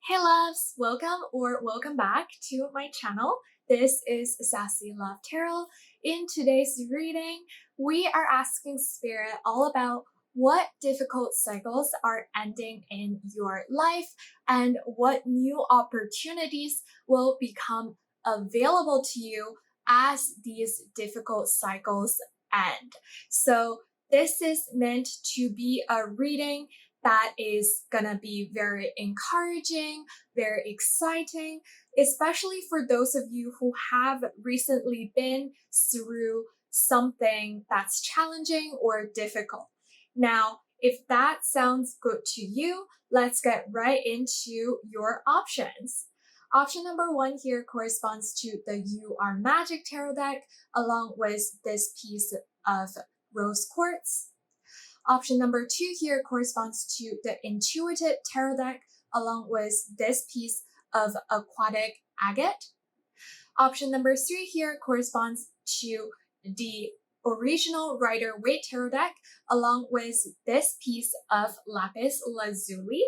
Hey loves, welcome back to my channel. This is Sassy Love Tarot. In today's reading, we are asking Spirit all about what difficult cycles are ending in your life and what new opportunities will become available to you as these difficult cycles end. So this is meant to be a reading that is gonna be very encouraging, very exciting, especially for those of you who have recently been through something that's challenging or difficult. Now, if that sounds good to you, let's get right into your options. Option number 1 here corresponds to the You Are Magic tarot deck, along with this piece of rose quartz. Option number 2 here corresponds to the Intuitive Tarot deck, along with this piece of aquatic agate. Option number 3 here corresponds to the original Rider Waite tarot deck, along with this piece of lapis lazuli.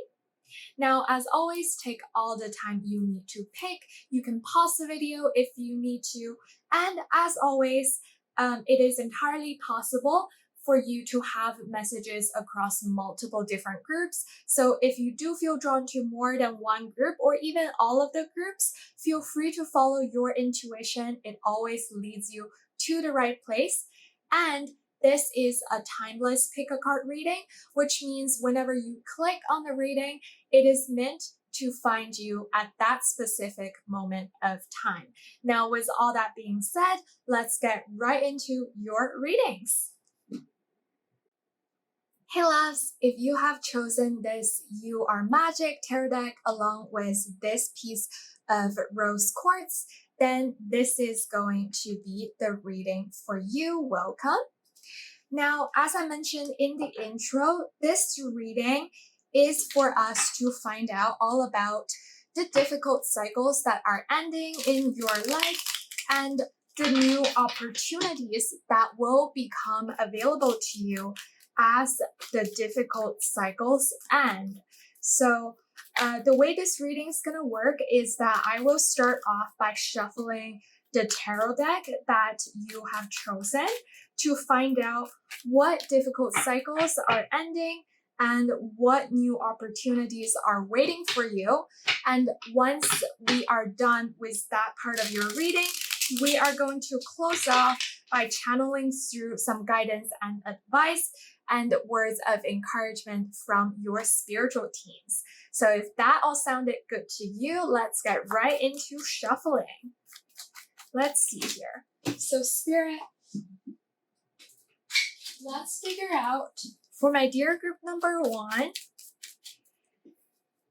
Now, as always, take all the time you need to pick. You can pause the video if you need to. And as always, it is entirely possible for you to have messages across multiple different groups. So if you do feel drawn to more than one group or even all of the groups, feel free to follow your intuition. It always leads you to the right place. And this is a timeless pick a card reading, which means whenever you click on the reading, it is meant to find you at that specific moment of time. Now, with all that being said, let's get right into your readings. Hey loves, if you have chosen this You Are Magic tarot deck along with this piece of rose quartz, then this is going to be the reading for you. Welcome. Now, as I mentioned in the intro, this reading is for us to find out all about the difficult cycles that are ending in your life and the new opportunities that will become available to you as the difficult cycles end. So the way this reading is going to work is that I will start off by shuffling the tarot deck that you have chosen to find out what difficult cycles are ending and what new opportunities are waiting for you. And once we are done with that part of your reading, we are going to close off by channeling through some guidance and advice and words of encouragement from your spiritual teams. So if that all sounded good to you, let's get right into shuffling. Let's see here. So Spirit, let's figure out for my dear group number 1,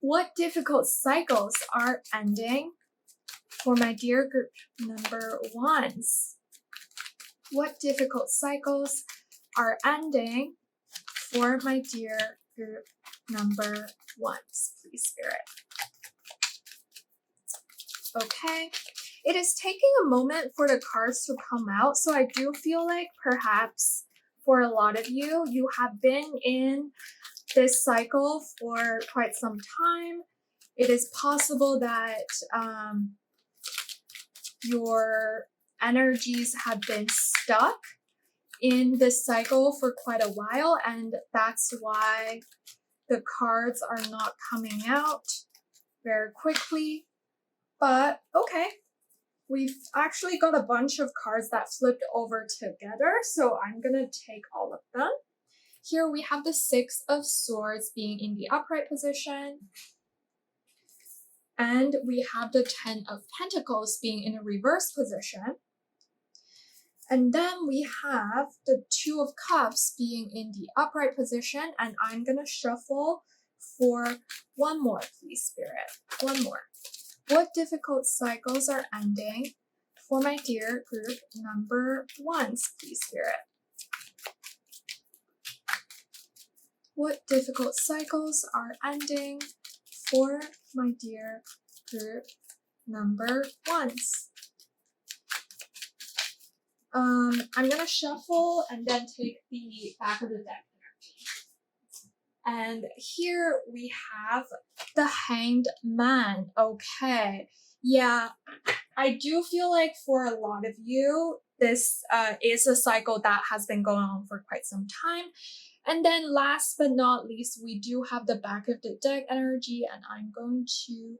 what difficult cycles are ending for my dear group number 1s. What difficult cycles are ending for my dear group number 1s, please, Spirit. Okay, it is taking a moment for the cards to come out, so I do feel like perhaps for a lot of you, you have been in this cycle for quite some time. It is possible that your energies have been stuck in this cycle for quite a while, and that's why the cards are not coming out very quickly. But okay, we've actually got a bunch of cards that flipped over together, so I'm gonna take all of them. Here we have the 6 of Swords being in the upright position, and we have the 10 of Pentacles being in a reverse position. And then we have the 2 of Cups being in the upright position, and I'm going to shuffle for one more, please, Spirit. One more. What difficult cycles are ending for my dear group number 1s, please, Spirit? What difficult cycles are ending for my dear group number 1s? I'm going to shuffle and then take the back of the deck energy. And here we have the Hanged Man. Okay. Yeah, I do feel like for a lot of you, this is a cycle that has been going on for quite some time. And then last but not least, we do have the back of the deck energy, and I'm going to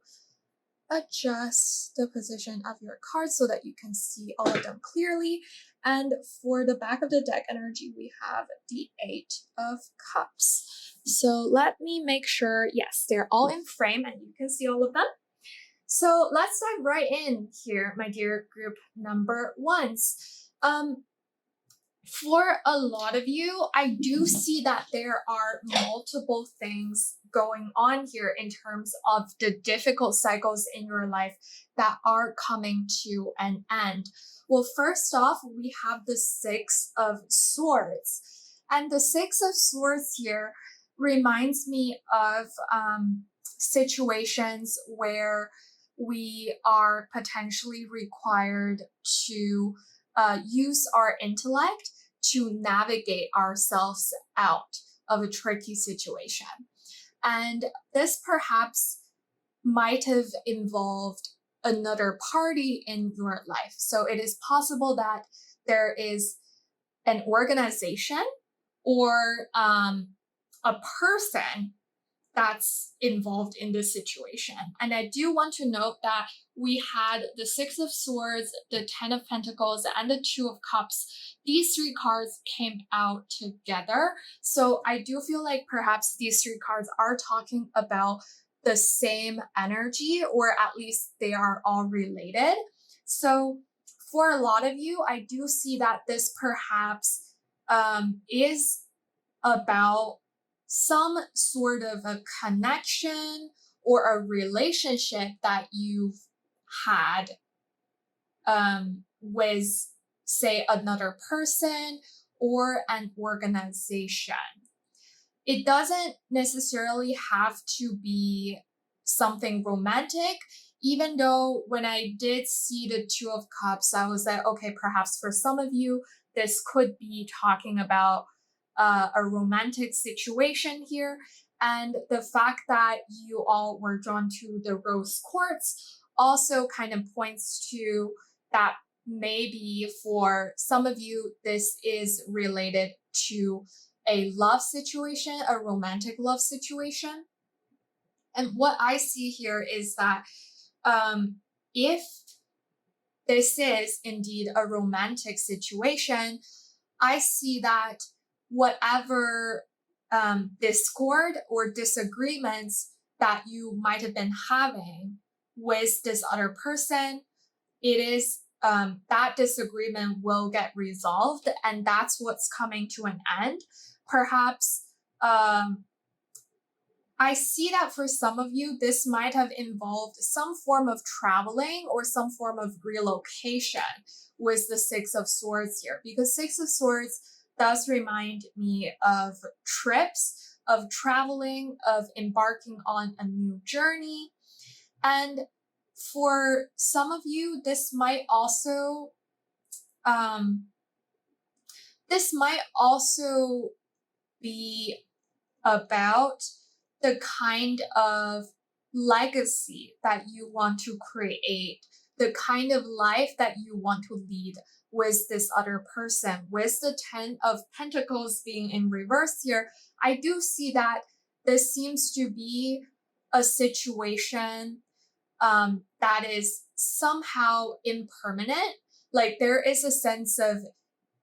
adjust the position of your cards so that you can see all of them clearly. And for the back of the deck energy, we have the Eight of Cups. So let me make sure, yes, they're all in frame and you can see all of them. So let's dive right in here, my dear group number ones. For a lot of you, I do see that there are multiple things going on here in terms of the difficult cycles in your life that are coming to an end. Well, first off, we have the Six of Swords. And the Six of Swords here reminds me of situations where we are potentially required to use our intellect to navigate ourselves out of a tricky situation. And this perhaps might have involved another party in your life. So it is possible that there is an organization or a person that's involved in this situation. And I do want to note that we had the Six of Swords, the Ten of Pentacles, and the Two of Cups. These three cards came out together. So I do feel like perhaps these three cards are talking about the same energy, or at least they are all related. So for a lot of you, I do see that this perhaps is about some sort of a connection or a relationship that you've had with, say, another person or an organization. It doesn't necessarily have to be something romantic, even though when I did see the Two of Cups, I was like, okay, perhaps for some of you, this could be talking about a romantic situation here. And the fact that you all were drawn to the Rose Quartz also kind of points to that maybe for some of you, this is related to a love situation, a romantic love situation. And what I see here is that if this is indeed a romantic situation, I see that whatever discord or disagreements that you might have been having with this other person, it is that disagreement will get resolved, and that's what's coming to an end. Perhaps I see that for some of you, this might have involved some form of traveling or some form of relocation with the Six of Swords here, because Six of Swords does remind me of trips, of traveling, of embarking on a new journey. And for some of you, this might also be about the kind of legacy that you want to create, the kind of life that you want to lead with this other person. With the Ten of Pentacles being in reverse here, I do see that this seems to be a situation that is somehow impermanent. Like there is a sense of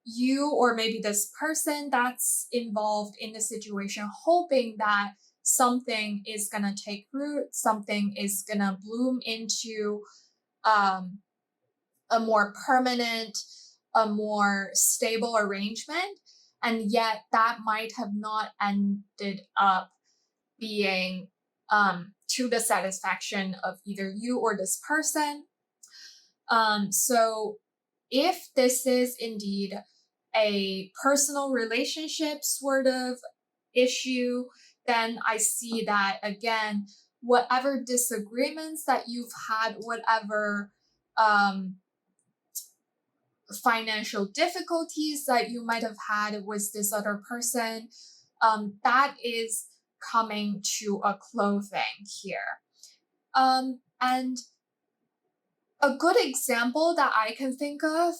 you, or maybe this person that's involved in the situation, hoping that something is gonna take root, something is gonna bloom into a more permanent, a more stable arrangement. And yet that might have not ended up being to the satisfaction of either you or this person. So if this is indeed a personal relationship sort of issue, then I see that again, whatever disagreements that you've had, whatever financial difficulties that you might have had with this other person, that is coming to a closing here. And a good example that I can think of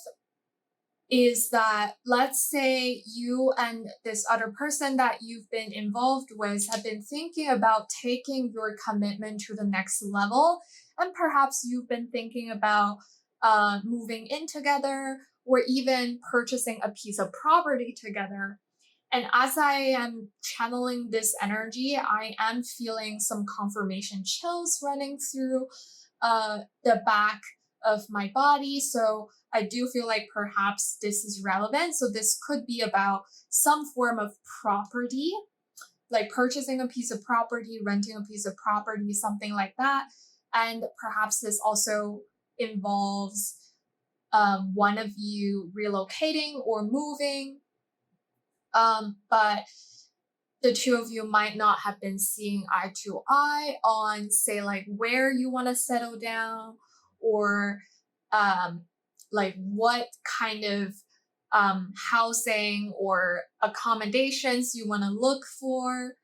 is that, let's say you and this other person that you've been involved with have been thinking about taking your commitment to the next level, and perhaps you've been thinking about moving in together or even purchasing a piece of property together. And as I am channeling this energy, I am feeling some confirmation chills running through the back of my body. So I do feel like perhaps this is relevant. So this could be about some form of property, like purchasing a piece of property, renting a piece of property, something like that. And perhaps this also involves one of you relocating or moving. But the two of you might not have been seeing eye to eye on, say, like where you want to settle down, or um, like what kind of housing or accommodations you want to look for,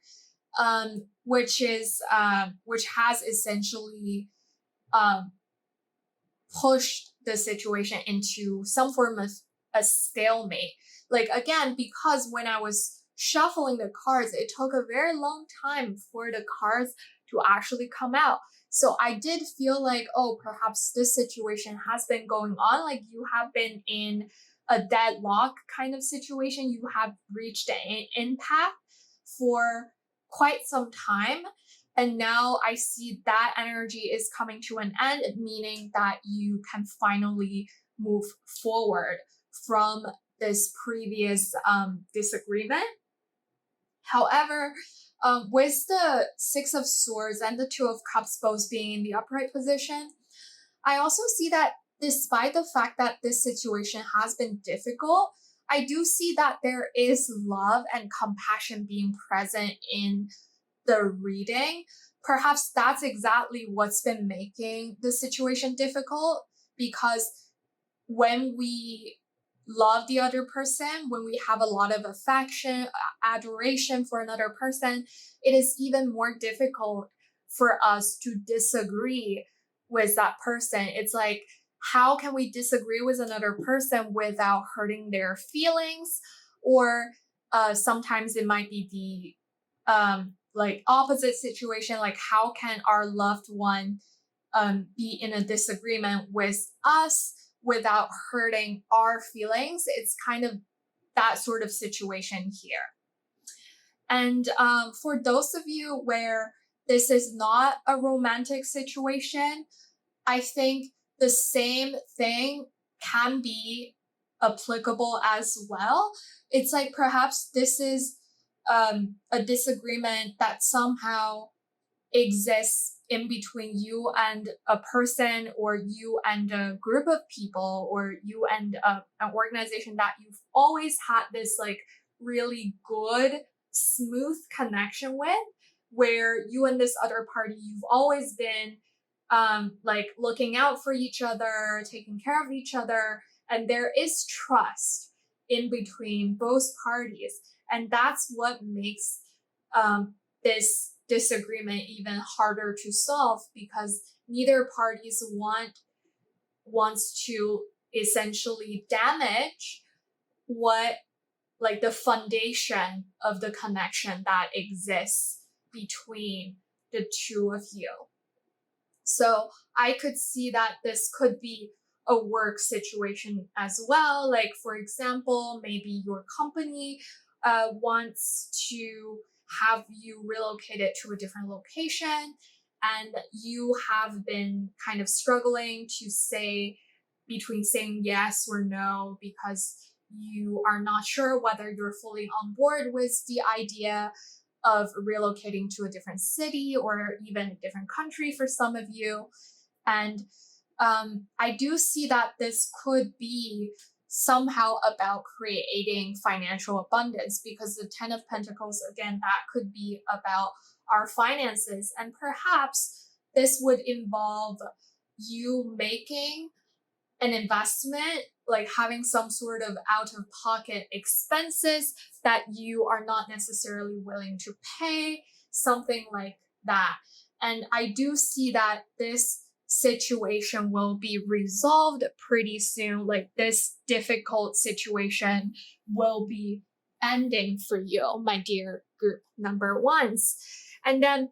which has essentially um, pushed the situation into some form of a stalemate. Like, again, because when I was shuffling the cards, it took a very long time for the cards to actually come out. So I did feel like, oh, perhaps this situation has been going on. Like, you have been in a deadlock kind of situation. You have reached an impasse for quite some time. And now I see that energy is coming to an end, meaning that you can finally move forward from this previous disagreement. However, with the Six of Swords and the Two of Cups both being in the upright position, I also see that despite the fact that this situation has been difficult, I do see that there is love and compassion being present in the reading. Perhaps that's exactly what's been making the situation difficult, because when we love the other person, when we have a lot of affection, adoration for another person, it is even more difficult for us to disagree with that person. It's like, how can we disagree with another person without hurting their feelings? Or sometimes it might be the like opposite situation, like how can our loved one be in a disagreement with us without hurting our feelings? It's kind of that sort of situation here. And for those of you where this is not a romantic situation, I think the same thing can be applicable as well. It's like perhaps this is a disagreement that somehow exists in between you and a person, or you and a group of people, or you and an organization that you've always had this like really good, smooth connection with, where you and this other party, you've always been like looking out for each other, taking care of each other, and there is trust in between both parties. And that's what makes this disagreement even harder to solve, because neither parties wants to essentially damage what, like, the foundation of the connection that exists between the two of you. So I could see that this could be a work situation as well. Like, for example, maybe your company wants to have you relocated to a different location, and you have been kind of struggling to say between saying yes or no, because you are not sure whether you're fully on board with the idea of relocating to a different city or even a different country for some of you. And I do see that this could be somehow about creating financial abundance, because the Ten of Pentacles, again, that could be about our finances. And perhaps this would involve you making an investment, like having some sort of out of pocket expenses that you are not necessarily willing to pay, something like that. And I do see that this situation will be resolved pretty soon. Like this difficult situation will be ending for you, my dear group number ones. And then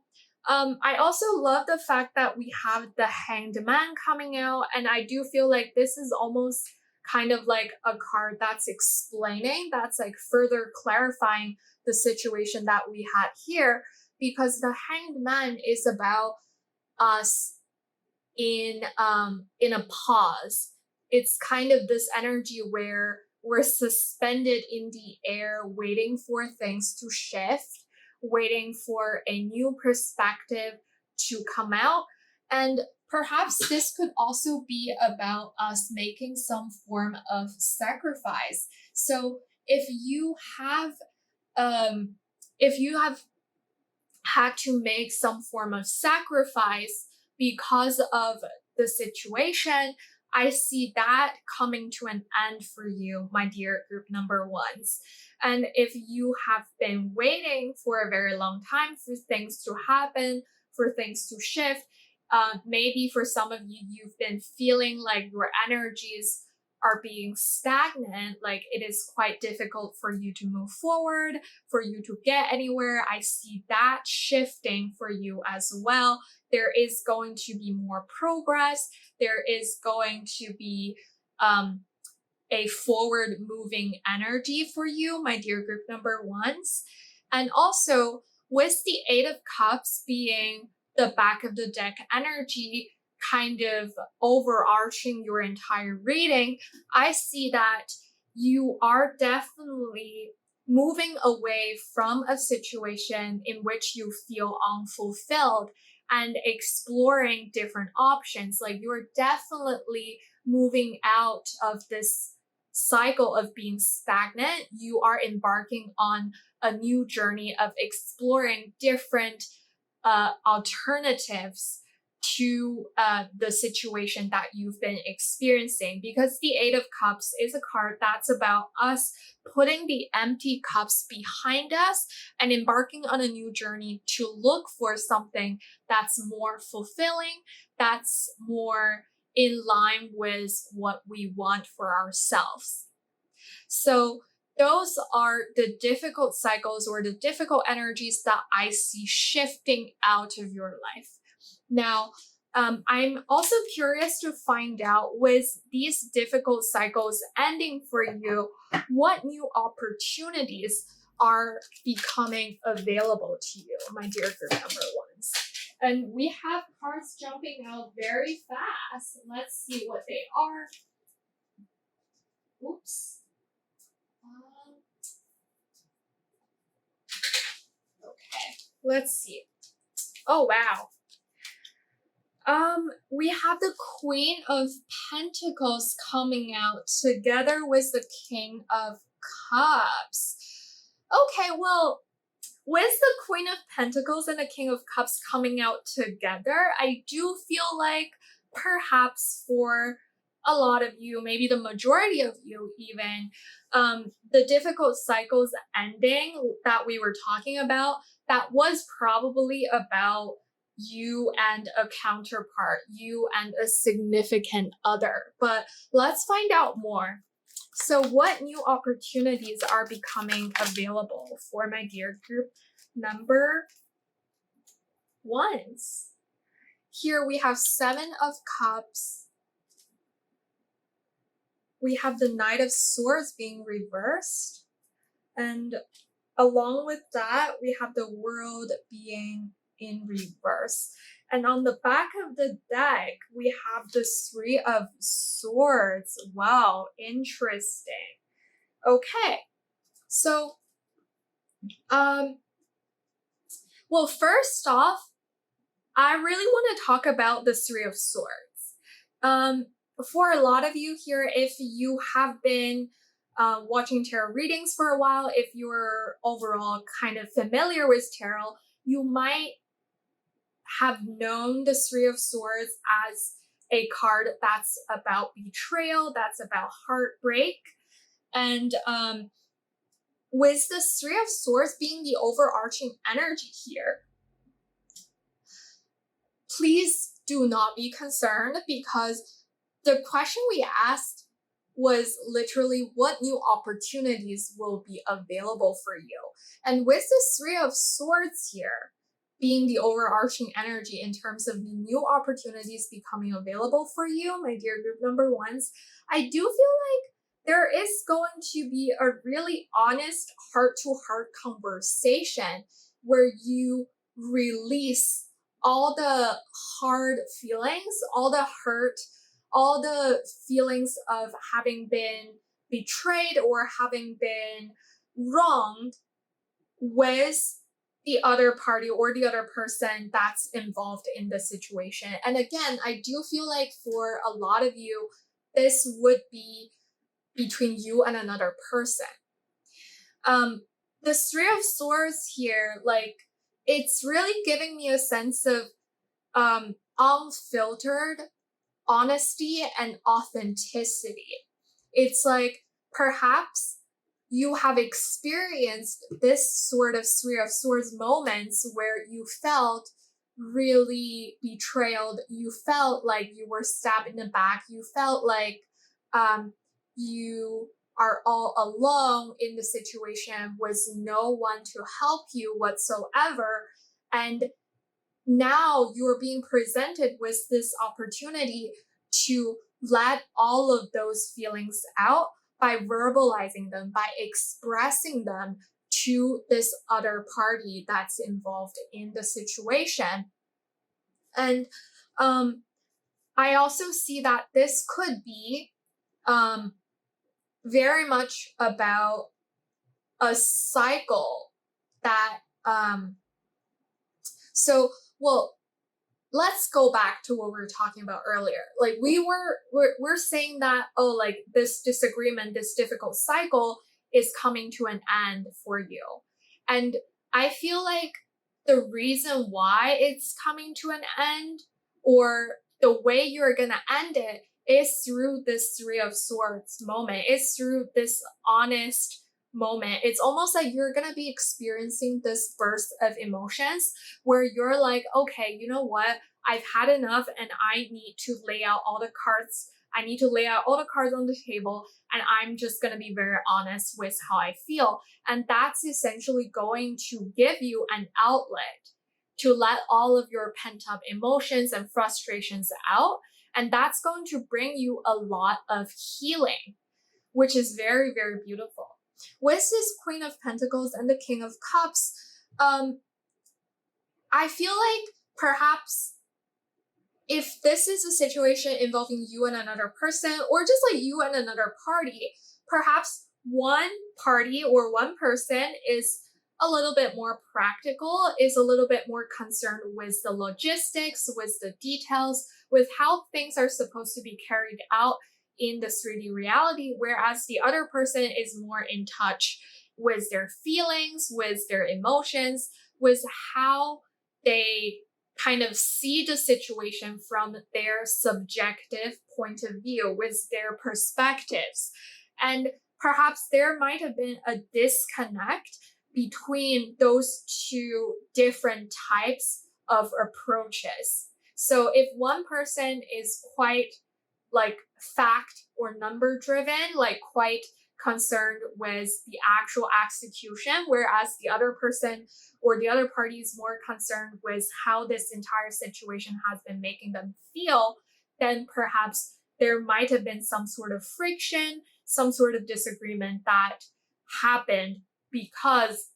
I also love the fact that we have the Hanged Man coming out, and I do feel like this is almost kind of like a card that's explaining, that's like further clarifying the situation that we had here, because the Hanged Man is about us in a pause. It's kind of this energy where we're suspended in the air waiting for things to shift, waiting for a new perspective to come out. And perhaps this could also be about us making some form of sacrifice. So um if you have had to make some form of sacrifice because of the situation, I see that coming to an end for you, my dear group number ones. And if you have been waiting for a very long time for things to happen, for things to shift, maybe for some of you, you've been feeling like your energies are being stagnant, like it is quite difficult for you to move forward, for you to get anywhere. I see that shifting for you as well. There is going to be more progress. There is going to be a forward moving energy for you, my dear group number ones. And also, with the Eight of Cups being the back of the deck energy, kind of overarching your entire reading, I see that you are definitely moving away from a situation in which you feel unfulfilled and exploring different options. Like you're definitely moving out of this cycle of being stagnant. You are embarking on a new journey of exploring different alternatives to the situation that you've been experiencing, because the Eight of Cups is a card that's about us putting the empty cups behind us and embarking on a new journey to look for something that's more fulfilling, that's more in line with what we want for ourselves. So those are the difficult cycles or the difficult energies that I see shifting out of your life. Now, I'm also curious to find out, with these difficult cycles ending for you, what new opportunities are becoming available to you, my dear group number ones. And we have cards jumping out very fast. Let's see what they are. Oops. Okay, let's see. Oh, wow. We have the Queen of Pentacles coming out together with the King of Cups. Okay, well, with the Queen of Pentacles and the King of Cups coming out together, I do feel like perhaps for a lot of you, maybe the majority of you even, the difficult cycles ending that we were talking about, that was probably about you and a counterpart, you and a significant other. But let's find out more. So what new opportunities are becoming available for my dear group number ones? Here we have Seven of Cups. We have the Knight of Swords being reversed. And along with that, we have the World being in reverse. And on the back of the deck, we have the Three of Swords. Wow, interesting. Okay, so, well, first off, I really want to talk about the Three of Swords. For a lot of you here, if you have been watching tarot readings for a while, if you're overall kind of familiar with tarot, you might have known the Three of Swords as a card that's about betrayal, that's about heartbreak. And with the Three of Swords being the overarching energy here, please do not be concerned, because the question we asked was literally what new opportunities will be available for you. And with the Three of Swords here being the overarching energy in terms of the new opportunities becoming available for you, my dear group number ones, I do feel like there is going to be a really honest heart to heart conversation where you release all the hard feelings, all the hurt, all the feelings of having been betrayed or having been wronged with the other party or the other person that's involved in the situation. And again, I do feel like for a lot of you, this would be between you and another person. The Three of Swords here, like, it's really giving me a sense of unfiltered honesty and authenticity. It's like perhaps you have experienced this sort of Three of Swords moments where you felt really betrayed, you felt like you were stabbed in the back, you felt like you are all alone in the situation with no one to help you whatsoever. And now you're being presented with this opportunity to let all of those feelings out by verbalizing them, by expressing them to this other party that's involved in the situation. And I also see that this could be very much about a cycle that well, let's go back to what we were talking about earlier. Like we're saying that, oh, like this disagreement, this difficult cycle is coming to an end for you. And I feel like the reason why it's coming to an end, or the way you're going to end it, is through this Three of Swords moment. It's through this honest moment. It's almost like you're going to be experiencing this burst of emotions where you're like, okay, you know what? I've had enough and I need to lay out all the cards. I need to lay out all the cards on the table, and I'm just going to be very honest with how I feel. And that's essentially going to give you an outlet to let all of your pent up emotions and frustrations out. And that's going to bring you a lot of healing, which is very, very beautiful. With this Queen of Pentacles and the King of Cups, I feel like perhaps if this is a situation involving you and another person, or just like you and another party, perhaps one party or one person is a little bit more practical, is a little bit more concerned with the logistics, with the details, with how things are supposed to be carried out in the 3D reality, whereas the other person is more in touch with their feelings, with their emotions, with how they kind of see the situation from their subjective point of view, with their perspectives. And perhaps there might have been a disconnect between those two different types of approaches. So if one person is quite like fact or number driven, like quite concerned with the actual execution, whereas the other person or the other party is more concerned with how this entire situation has been making them feel, then perhaps there might have been some sort of friction, some sort of disagreement that happened because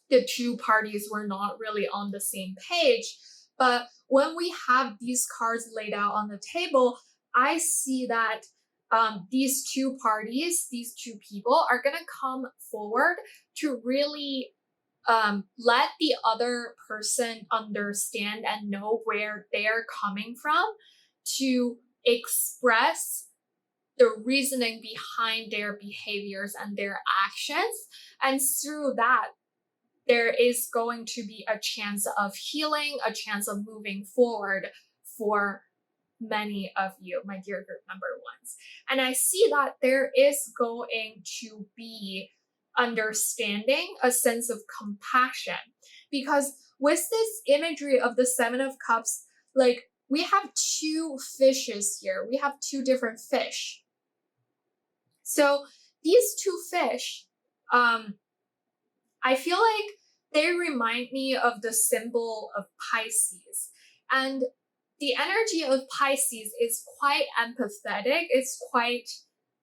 the two parties were not really on the same page. But when we have these cards laid out on the table, I see that these two parties, these two people are going to come forward to really let the other person understand and know where they're coming from, to express the reasoning behind their behaviors and their actions. And through that, there is going to be a chance of healing, a chance of moving forward for many of you, my dear group number ones. And I see that there is going to be understanding, a sense of compassion, because with this imagery of the Seven of Cups, like we have two fishes here. We have two different fish. So these two fish, I feel like they remind me of the symbol of Pisces. And the energy of Pisces is quite empathetic, it's quite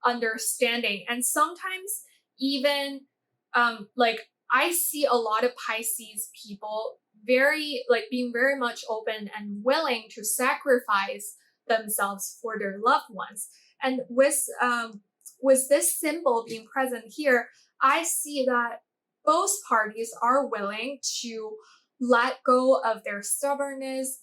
understanding. And sometimes even like I see a lot of Pisces people very like being very much open and willing to sacrifice themselves for their loved ones. And with this symbol being present here, I see that both parties are willing to let go of their stubbornness.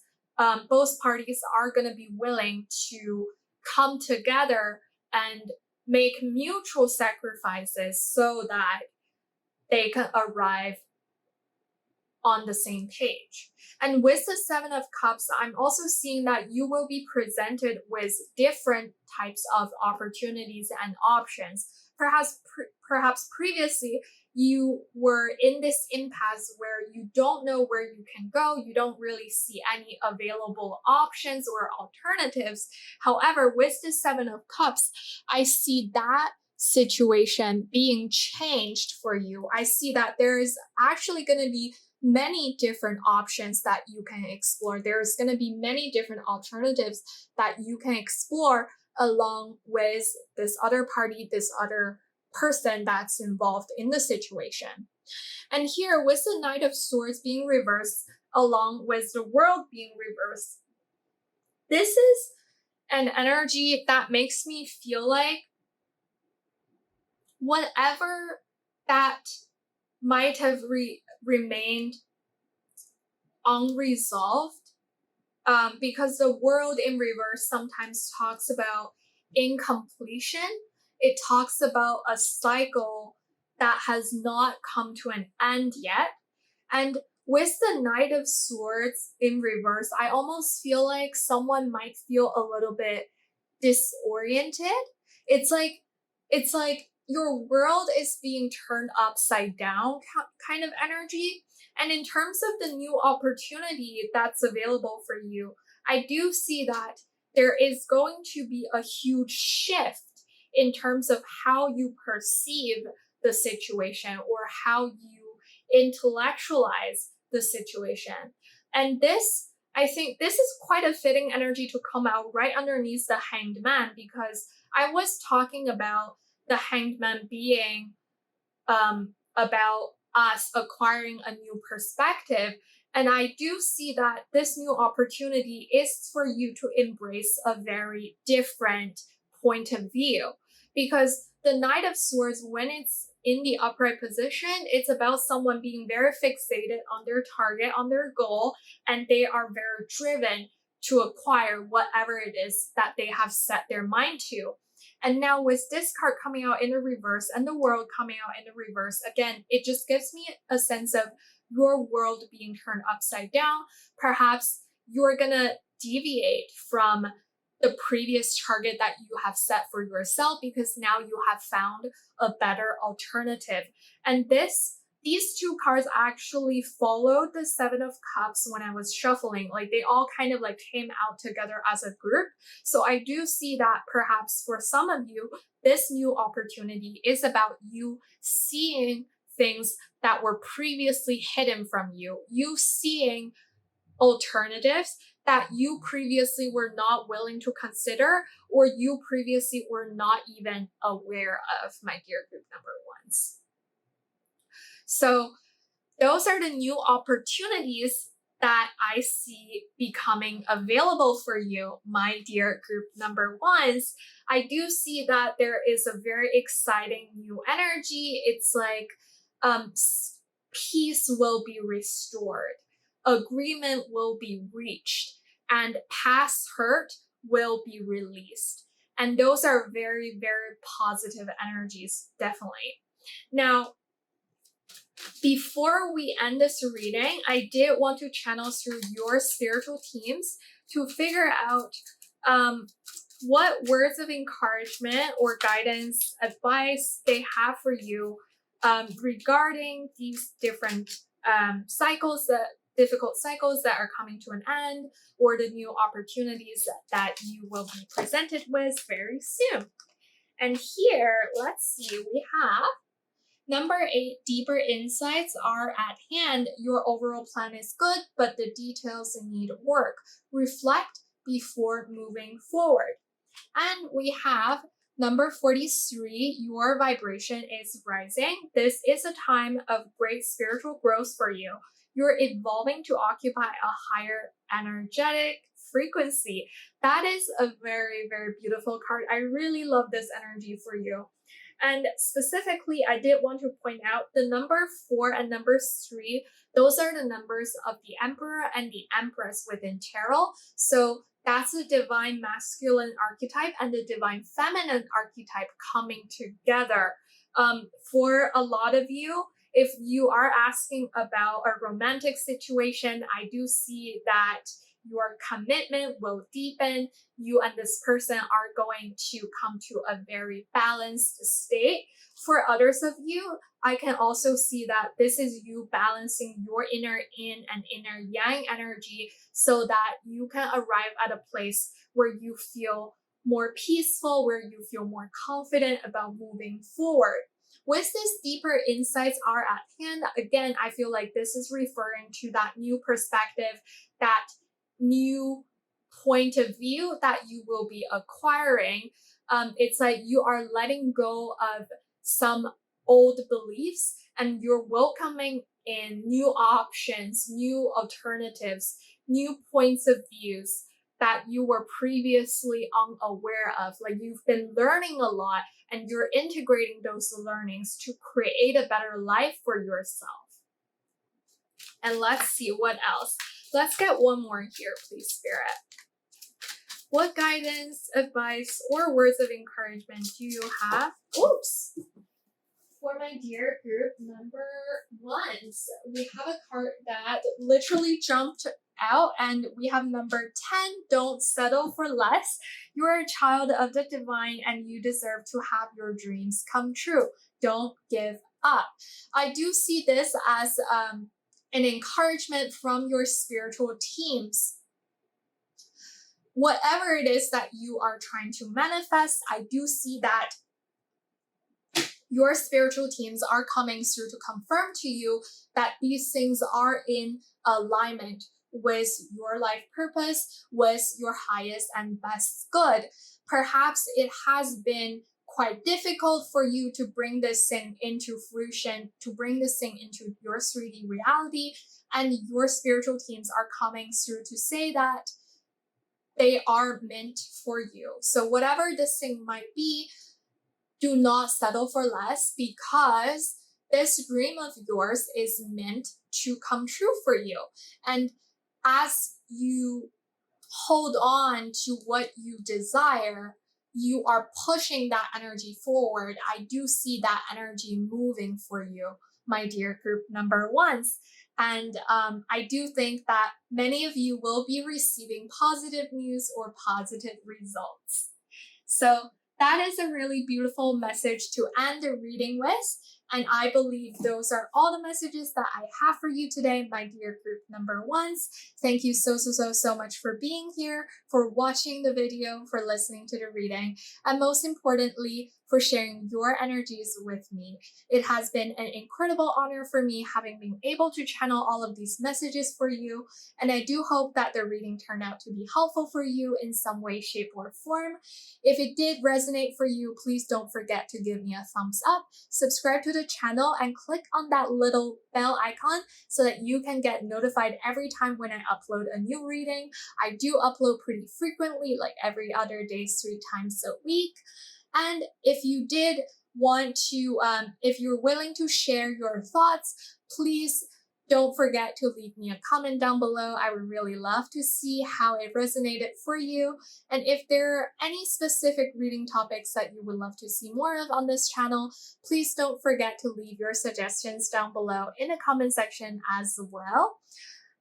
Both parties are going to be willing to come together and make mutual sacrifices so that they can arrive on the same page. And with the Seven of Cups, I'm also seeing that you will be presented with different types of opportunities and options. Perhaps previously you were in this impasse where you don't know where you can go, you don't really see any available options or alternatives. However, with the Seven of Cups, I see that situation being changed for you. I see that there is actually going to be many different options that you can explore. There's going to be many different alternatives that you can explore along with this other party, this other person that's involved in the situation. And here, with the Knight of Swords being reversed, along with the World being reversed, this is an energy that makes me feel like whatever that might have remained unresolved, because the World in reverse sometimes talks about incompletion. It talks about a cycle that has not come to an end yet. And with the Knight of Swords in reverse, I almost feel like someone might feel a little bit disoriented. It's like your world is being turned upside down kind of energy. And in terms of the new opportunity that's available for you, I do see that there is going to be a huge shift in terms of how you perceive the situation or how you intellectualize the situation. And this, I think this is quite a fitting energy to come out right underneath the Hanged Man, because I was talking about the Hanged Man being about us acquiring a new perspective. And I do see that this new opportunity is for you to embrace a very different point of view. Because the Knight of Swords, when it's in the upright position, it's about someone being very fixated on their target, on their goal, and they are very driven to acquire whatever it is that they have set their mind to. And now with this card coming out in the reverse and the World coming out in the reverse, again, it just gives me a sense of your world being turned upside down. Perhaps you're gonna deviate from the previous target that you have set for yourself because now you have found a better alternative. And these two cards actually followed the Seven of Cups when I was shuffling. Like they all kind of like came out together as a group. So I do see that perhaps for some of you, this new opportunity is about you seeing things that were previously hidden from you, you seeing alternatives that you previously were not willing to consider or you previously were not even aware of, my dear group number ones. So those are the new opportunities that I see becoming available for you, my dear group number ones. I do see that there is a very exciting new energy. It's like peace will be restored, agreement will be reached, and past hurt will be released. And those are very, very positive energies, definitely. Now, before we end this reading, I did want to channel through your spiritual teams to figure out what words of encouragement or guidance, advice they have for you regarding these different cycles difficult cycles that are coming to an end, or the new opportunities that you will be presented with very soon. And here, let's see, we have number 8, deeper insights are at hand. Your overall plan is good, but the details need work. Reflect before moving forward. And we have number 43, your vibration is rising. This is a time of great spiritual growth for you. You're evolving to occupy a higher energetic frequency. That is a very, very beautiful card. I really love this energy for you. And specifically, I did want to point out the number 4 and number 3, those are the numbers of the Emperor and the Empress within tarot. So that's the divine masculine archetype and the divine feminine archetype coming together. For a lot of you, if you are asking about a romantic situation, I do see that your commitment will deepen. You and this person are going to come to a very balanced state. For others of you, I can also see that this is you balancing your inner yin and inner yang energy so that you can arrive at a place where you feel more peaceful, where you feel more confident about moving forward. With this, deeper insights are at hand. Again, I feel like this is referring to that new perspective, that new point of view that you will be acquiring. It's like you are letting go of some old beliefs and you're welcoming in new options, new alternatives, new points of views that you were previously unaware of. Like you've been learning a lot and you're integrating those learnings to create a better life for yourself. And let's see what else. Let's get one more here, please, Spirit. What guidance, advice, or words of encouragement do you have? Oops. For my dear group number 1s, we have a card that literally jumped out and we have number 10, don't settle for less. You are a child of the divine and you deserve to have your dreams come true. Don't give up. I do see this as an encouragement from your spiritual teams. Whatever it is that you are trying to manifest, I do see that your spiritual teams are coming through to confirm to you that these things are in alignment with your life purpose, with your highest and best good. Perhaps it has been quite difficult for you to bring this thing into fruition, to bring this thing into your 3D reality, and your spiritual teams are coming through to say that they are meant for you. So whatever this thing might be, do not settle for less, because this dream of yours is meant to come true for you. And as you hold on to what you desire, you are pushing that energy forward. I do see that energy moving for you, my dear group number 1s. And I do think that many of you will be receiving positive news or positive results. So that is a really beautiful message to end the reading with. And I believe those are all the messages that I have for you today, my dear group number 1s. Thank you so much for being here, for watching the video, for listening to the reading, and most importantly, for sharing your energies with me. It has been an incredible honor for me having been able to channel all of these messages for you, and I do hope that the reading turned out to be helpful for you in some way, shape, or form. If it did resonate for you, please don't forget to give me a thumbs up, subscribe to the channel, and click on that little bell icon so that you can get notified every time when I upload a new reading. I do upload pretty frequently, like every other day, 3 times a week. And if you did want to, if you're willing to share your thoughts, please don't forget to leave me a comment down below. I would really love to see how it resonated for you. And if there are any specific reading topics that you would love to see more of on this channel, please don't forget to leave your suggestions down below in the comment section as well.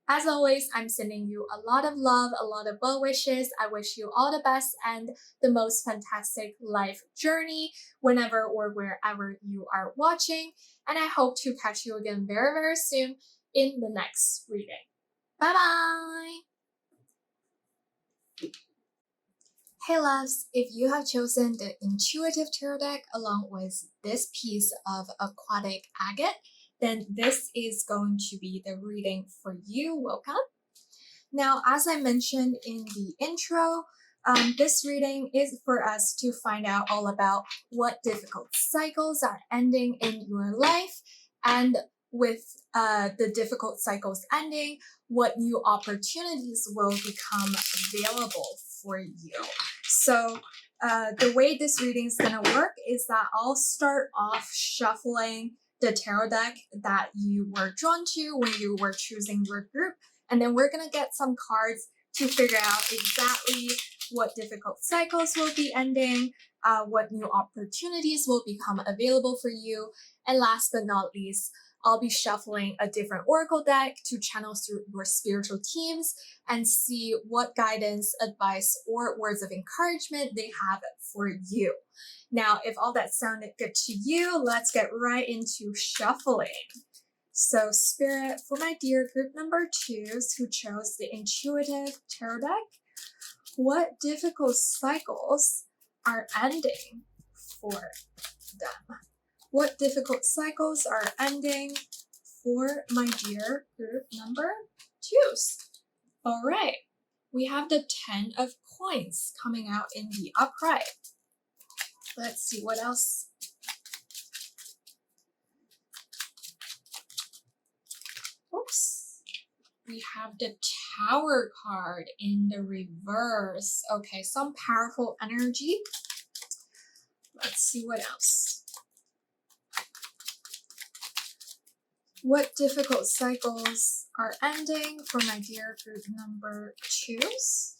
As always, I'm sending you a lot of love, a lot of well wishes. I wish you all the best and the most fantastic life journey whenever or wherever you are watching. And I hope to catch you again very soon in the next reading. Bye-bye! Hey loves, if you have chosen the Intuitive Tarot deck along with this piece of aquatic agate, then this is going to be the reading for you. Welcome. Now, as I mentioned in the intro, this reading is for us to find out all about what difficult cycles are ending in your life, and with the difficult cycles ending, what new opportunities will become available for you. So the way this reading is going to work is that I'll start off shuffling the tarot deck that you were drawn to when you were choosing your group, and then we're going to get some cards to figure out exactly what difficult cycles will be ending, what new opportunities will become available for you, and last but not least, I'll be shuffling a different oracle deck to channel through your spiritual teams and see what guidance, advice, or words of encouragement they have for you. Now, if all that sounded good to you, let's get right into shuffling. So, Spirit, for my dear group number 2s who chose the Intuitive Tarot deck, what difficult cycles are ending for them? What difficult cycles are ending for my dear group number 2s? All right, we have the 10 of coins coming out in the upright. Let's see what else. Oops. We have the Tower card in the reverse. Okay, some powerful energy. Let's see what else. What difficult cycles are ending for my dear group number 2s?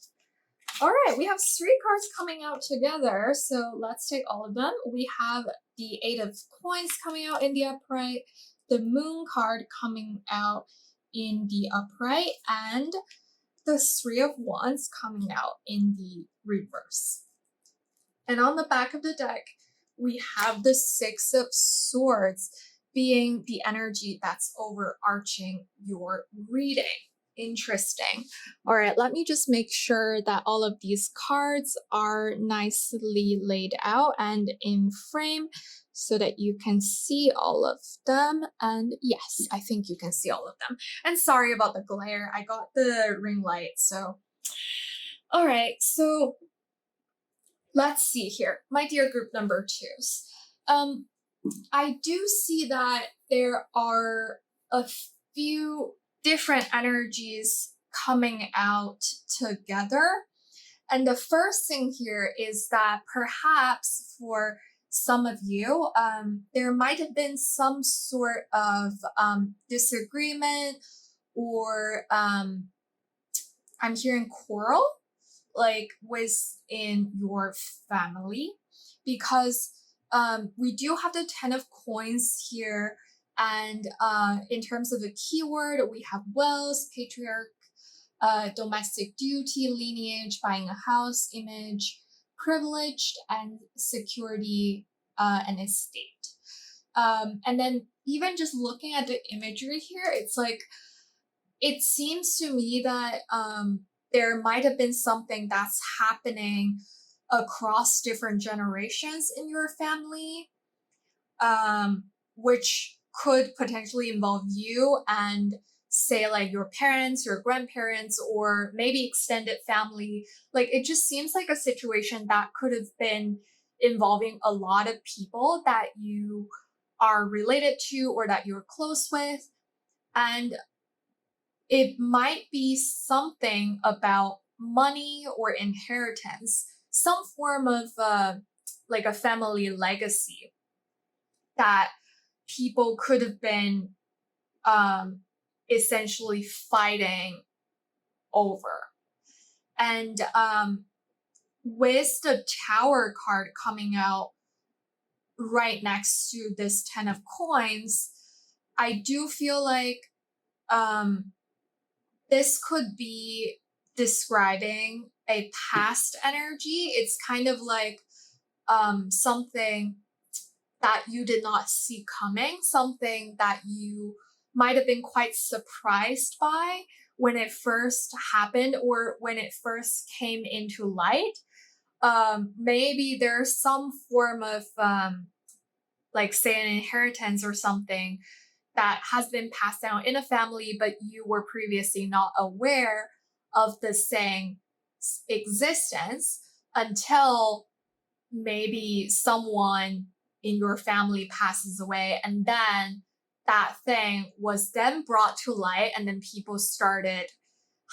All right, we have 3 cards coming out together, so let's take all of them. We have the 8 of coins coming out in the upright, the Moon card coming out in the upright, and the 3 of Wands coming out in the reverse. And on the back of the deck, we have the 6 of Swords being the energy that's overarching your reading. Interesting. All right, let me just make sure that all of these cards are nicely laid out and in frame so that you can see all of them. And yes, I think you can see all of them. And sorry about the glare. I got the ring light, so. All right, so let's see here. My dear group number 2s. I do see that there are a few different energies coming out together. And the first thing here is that perhaps for some of you, there might have been some sort of disagreement or I'm hearing quarrel, like within your family, because we do have the 10 of coins here, and in terms of the keyword, we have wealth, patriarch, domestic duty, lineage, buying a house, image, privileged, and security, and estate. And then even just looking at the imagery here, it's like, it seems to me that there might have been something that's happening across different generations in your family, which could potentially involve you and say like your parents, your grandparents, or maybe extended family. Like, it just seems like a situation that could have been involving a lot of people that you are related to or that you're close with. And it might be something about money or inheritance, some form of like a family legacy that people could have been essentially fighting over. And with the Tower card coming out right next to this 10 of coins, I do feel like this could be describing a past energy. It's kind of like something that you did not see coming, something that you might have been quite surprised by, when it first happened or when it first came into light. Maybe there's some form of like say an inheritance or something that has been passed down in a family, but you were previously not aware of the saying existence until maybe someone in your family passes away, and then that thing was then brought to light, and then people started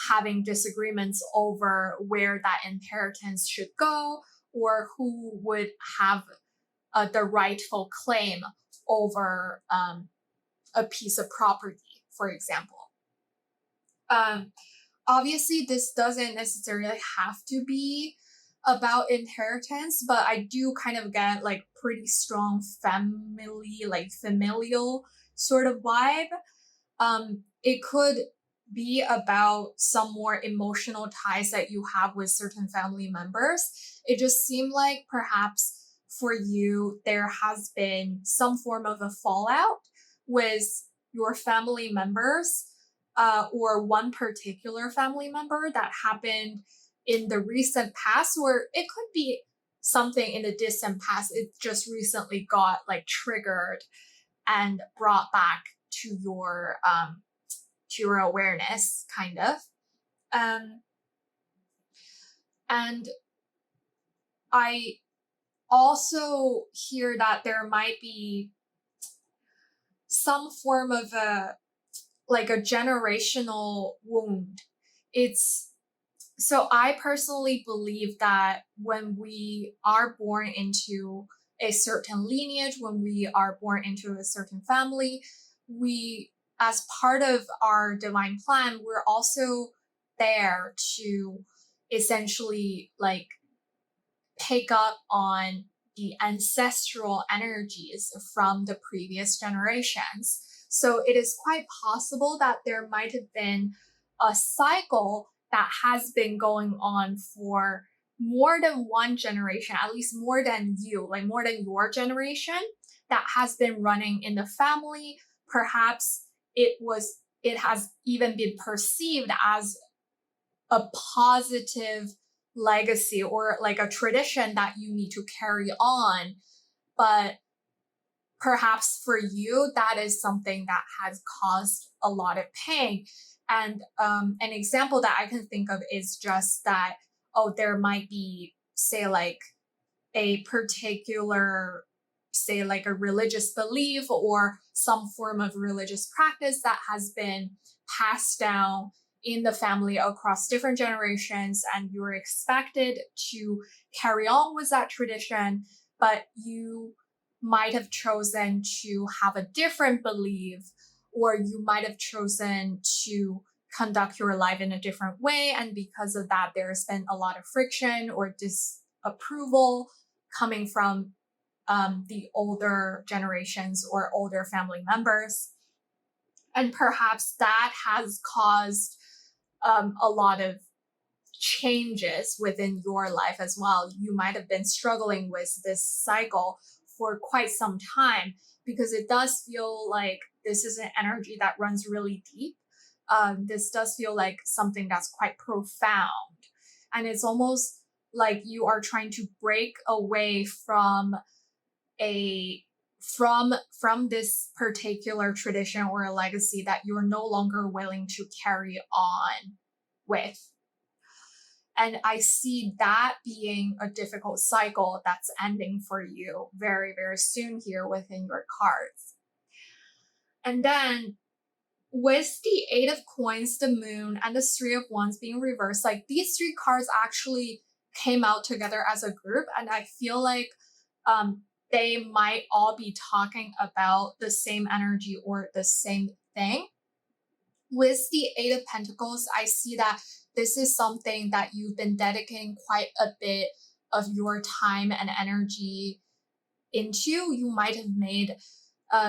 having disagreements over where that inheritance should go or who would have the rightful claim over a piece of property, for example. Um, Obviously, this doesn't necessarily have to be about inheritance, but I do kind of get like pretty strong family, like familial sort of vibe. It could be about some more emotional ties that you have with certain family members. It just seemed like perhaps for you, there has been some form of a fallout with your family members, or one particular family member that happened in the recent past, or it could be something in the distant past. It just recently got like triggered and brought back to your awareness, kind of. Um, and I also hear that there might be some form of a like a generational wound. It's so I personally believe that when we are born into a certain lineage, when we are born into a certain family, we, as part of our divine plan, we're also there to essentially like pick up on the ancestral energies from the previous generations. So it is quite possible that there might have been a cycle that has been going on for more than one generation, at least more than you, like more than your generation, that has been running in the family. Perhaps it has even been perceived as a positive legacy or like a tradition that you need to carry on. But perhaps for you, that is something that has caused a lot of pain. And an example that I can think of is just that, oh, there might be, say, like a particular, say, like a religious belief or some form of religious practice that has been passed down in the family across different generations, and you're expected to carry on with that tradition, but you might have chosen to have a different belief, or you might have chosen to conduct your life in a different way. And because of that, there's been a lot of friction or disapproval coming from the older generations or older family members. And perhaps that has caused a lot of changes within your life as well. You might have been struggling with this cycle for quite some time, because it does feel like this is an energy that runs really deep. This does feel like something that's quite profound. And it's almost like you are trying to break away from a from this particular tradition or a legacy that you're no longer willing to carry on with. And I see that being a difficult cycle that's ending for you very, very soon here within your cards. And then with the Eight of Coins, the Moon, and the Three of Wands being reversed, like these three cards actually came out together as a group. And I feel like they might all be talking about the same energy or the same thing. With the Eight of Pentacles, I see that this is something that you've been dedicating quite a bit of your time and energy into. You might have made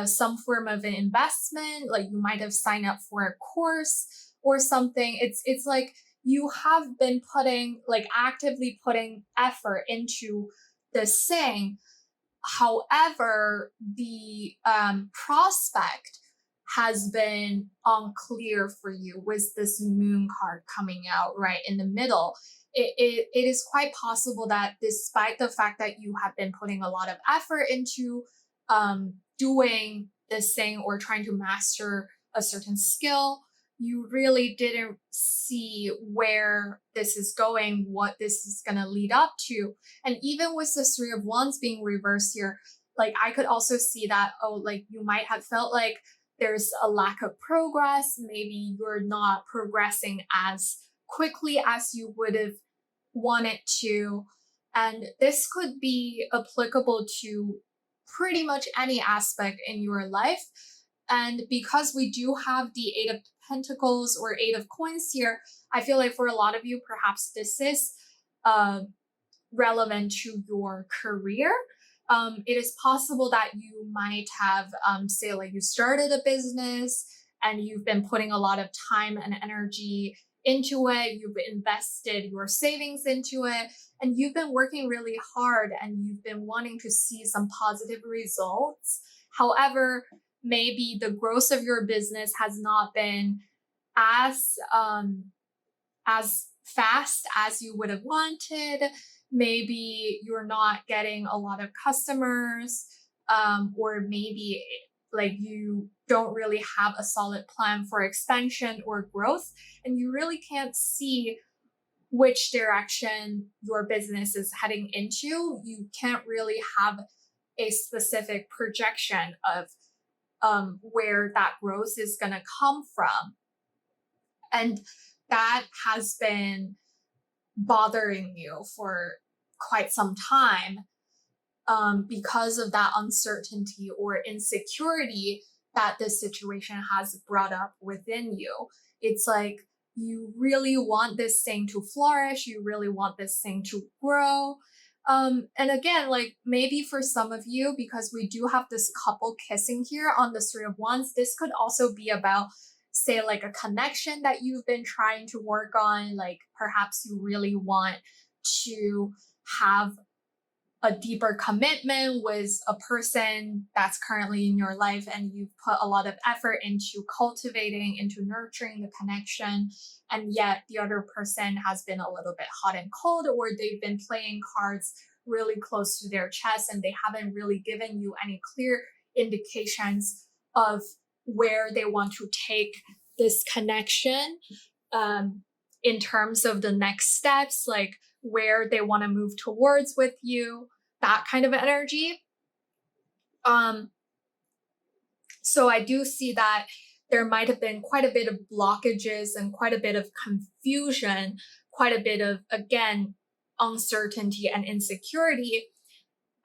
some form of an investment, like you might have signed up for a course or something. It's like you have been putting, like actively putting effort into this thing. However, the prospect has been unclear for you with this moon card coming out right in the middle. It is quite possible that despite the fact that you have been putting a lot of effort into doing this thing or trying to master a certain skill, you really didn't see where this is going, what this is going to lead up to. And even with the Three of Wands being reversed here, like I could also see that, oh, like you might have felt like there's a lack of progress. Maybe you're not progressing as quickly as you would have wanted to. And this could be applicable to pretty much any aspect in your life. And because we do have the Eight of Pentacles or Eight of Coins here, I feel like for a lot of you, perhaps this is uh, relevant to your career. It is possible that you might have, say, like you started a business and you've been putting a lot of time and energy into it. You've invested your savings into it, and you've been working really hard and you've been wanting to see some positive results. However, maybe the growth of your business has not been as as fast as you would have wanted. Maybe you're not getting a lot of customers, or maybe like you don't really have a solid plan for expansion or growth, and you really can't see which direction your business is heading into. You can't really have a specific projection of where that growth is going to come from. And that has been bothering you for quite some time, because of that uncertainty or insecurity that this situation has brought up within you. It's like you really want this thing to flourish, you really want this thing to grow. And again, like maybe for some of you, because we do have this couple kissing here on the Three of Wands, this could also be about, say, like a connection that you've been trying to work on. Like perhaps you really want to have a deeper commitment with a person that's currently in your life, and you've put a lot of effort into cultivating, into nurturing the connection, and yet the other person has been a little bit hot and cold, or they've been playing cards really close to their chest and they haven't really given you any clear indications of where they want to take this connection, in terms of the next steps, like where they want to move towards with you, that kind of energy. So I do see that there might have been quite a bit of blockages and quite a bit of confusion, quite a bit of, again, uncertainty and insecurity.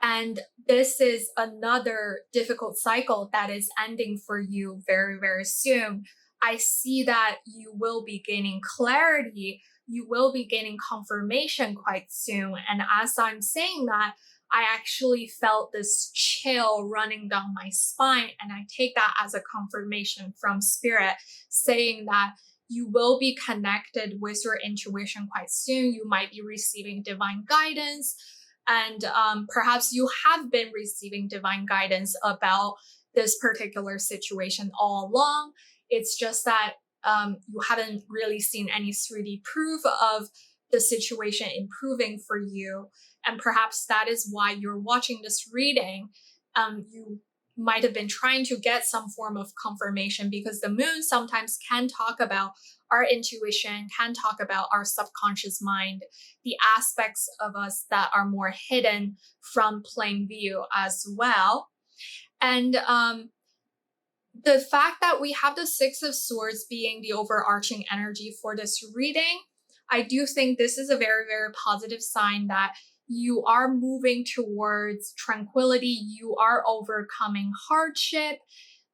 And this is another difficult cycle that is ending for you very, very soon. I see that you will be gaining clarity. You will be gaining confirmation quite soon. And as I'm saying that, I actually felt this chill running down my spine. And I take that as a confirmation from Spirit saying that you will be connected with your intuition quite soon. You might be receiving divine guidance. And perhaps you have been receiving divine guidance about this particular situation all along. It's just that you haven't really seen any 3D proof of the situation improving for you. And perhaps that is why you're watching this reading. You might have been trying to get some form of confirmation, because the moon sometimes can talk about our intuition, can talk about our subconscious mind, the aspects of us that are more hidden from plain view as well. And the fact that we have the Six of Swords being the overarching energy for this reading, I do think this is a very, very positive sign that you are moving towards tranquility. You are overcoming hardship.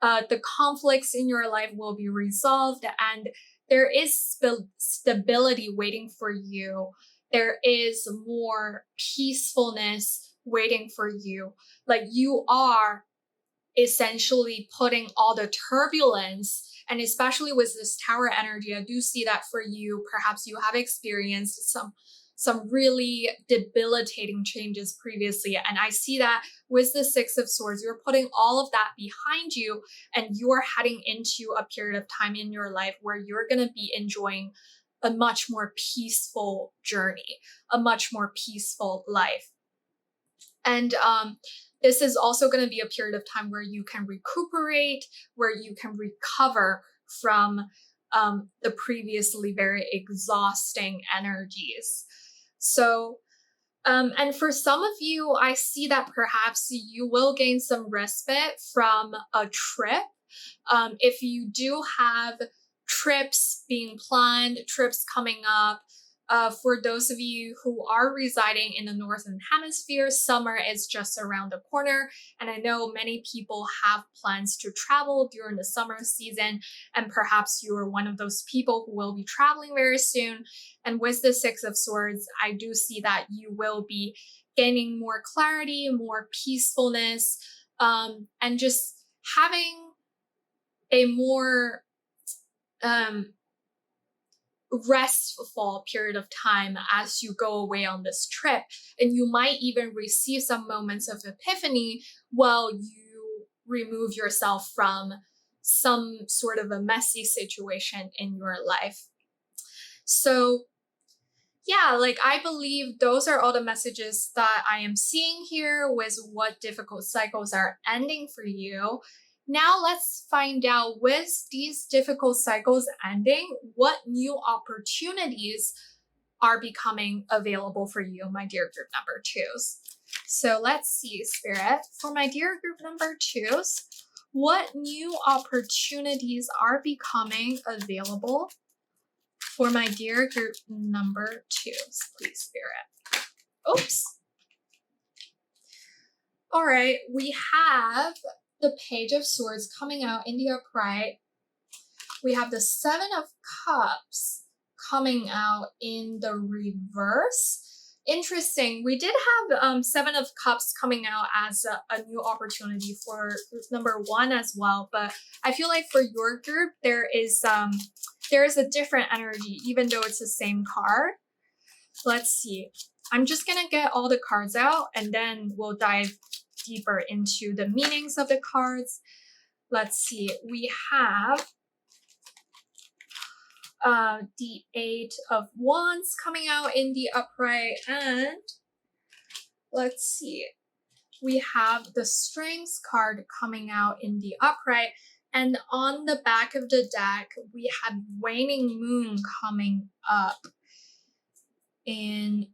The conflicts in your life will be resolved, and there is stability waiting for you. There is more peacefulness waiting for you. Like you are essentially putting all the turbulence, and especially with this Tower energy, I do see that for you, perhaps you have experienced some some really debilitating changes previously. And I see that with the Six of Swords, you're putting all of that behind you and you're heading into a period of time in your life where you're going to be enjoying a much more peaceful journey, a much more peaceful life. And this is also going to be a period of time where you can recuperate, where you can recover from the previously very exhausting energies. So, and for some of you, I see that perhaps you will gain some respite from a trip. If you do have trips being planned, trips coming up, for those of you who are residing in the Northern Hemisphere, summer is just around the corner. And I know many people have plans to travel during the summer season. And perhaps you are one of those people who will be traveling very soon. And with the Six of Swords, I do see that you will be gaining more clarity, more peacefulness, and just having a more restful period of time as you go away on this trip. And you might even receive some moments of epiphany while you remove yourself from some sort of a messy situation in your life. So yeah, like I believe those are all the messages that I am seeing here with what difficult cycles are ending for you. Now let's find out, with these difficult cycles ending, what new opportunities are becoming available for you, my dear group number twos. So let's see, Spirit, for my dear group number twos, what new opportunities are becoming available for my dear group number twos, please, Spirit. Oops. All right, we have the Page of Swords coming out in the upright. We have the Seven of Cups coming out in the reverse. Interesting. We did have Seven of Cups coming out as a new opportunity for group number one as well. But I feel like for your group, there is a different energy, even though it's the same card. Let's see. I'm just going to get all the cards out and then we'll dive deeper into the meanings of the cards. Let's see. We have the Eight of Wands coming out in the upright, and let's see. We have the Strength card coming out in the upright, and on the back of the deck, we have Waning Moon coming up in,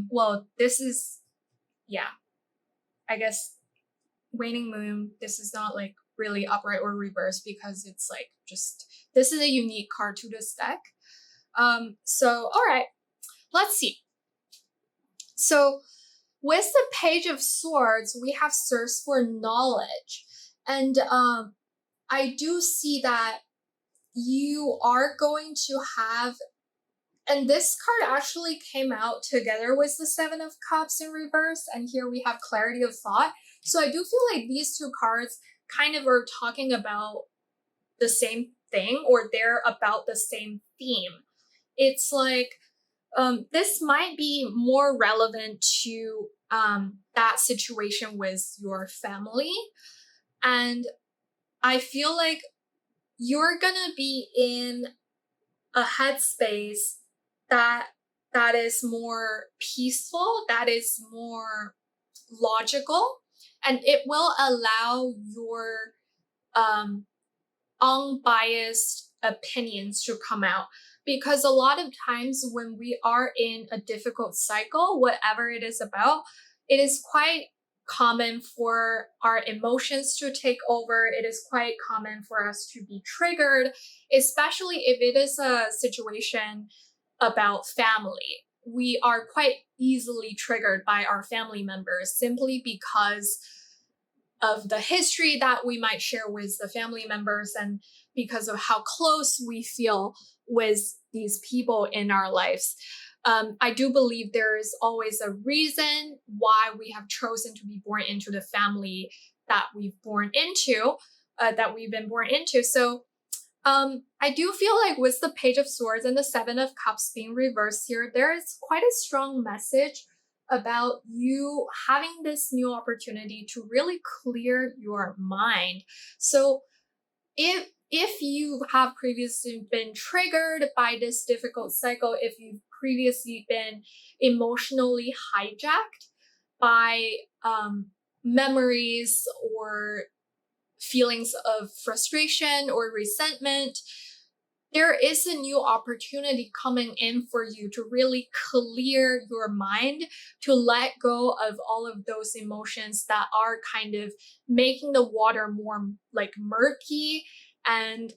well, this is, yeah, I guess Waning Moon, this is not like really upright or reverse because it's like just, this is a unique card to this deck. So, all right, let's see. So with the Page of Swords, we have Thirst for Knowledge. And I do see that you are going to have, and this card actually came out together with the Seven of Cups in reverse, and here we have Clarity of Thought. So I do feel like these two cards kind of are talking about the same thing, or they're about the same theme. It's like, this might be more relevant to that situation with your family. And I feel like you're gonna be in a headspace that is more peaceful, that is more logical, and it will allow your unbiased opinions to come out. Because a lot of times when we are in a difficult cycle, whatever it is about, it is quite common for our emotions to take over. It is quite common for us to be triggered, especially if it is a situation about family. We are quite easily triggered by our family members simply because of the history that we might share with the family members and because of how close we feel with these people in our lives. I do believe there is always a reason why we have chosen to be born into the family that we've been born into. So I do feel like with the Page of Swords and the Seven of Cups being reversed here, there is quite a strong message about you having this new opportunity to really clear your mind. So if you have previously been triggered by this difficult cycle, if you've previously been emotionally hijacked by memories or feelings of frustration or resentment, there is a new opportunity coming in for you to really clear your mind, to let go of all of those emotions that are kind of making the water more like murky. And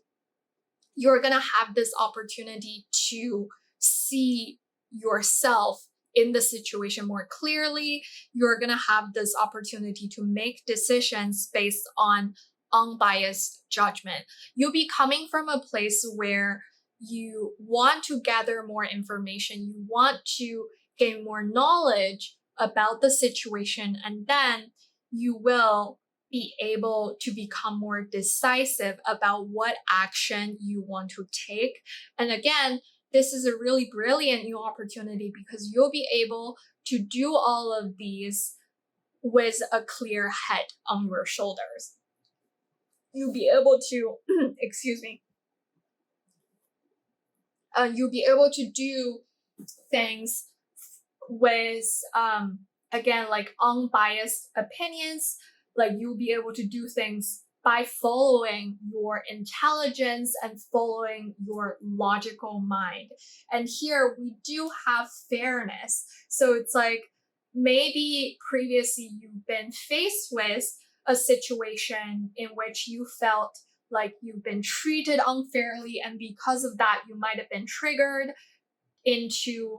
you're going to have this opportunity to see yourself in the situation more clearly. You're going to have this opportunity to make decisions based on unbiased judgment. You'll be coming from a place where you want to gather more information, you want to gain more knowledge about the situation, and then you will be able to become more decisive about what action you want to take. And again, this is a really brilliant new opportunity because you'll be able to do all of these with a clear head on your shoulders. You'll be able to, excuse me, you'll be able to do things with, again, like unbiased opinions. Like you'll be able to do things by following your intelligence and following your logical mind. And here we do have fairness. So it's like maybe previously you've been faced with a situation in which you felt like you've been treated unfairly, and because of that, you might have been triggered into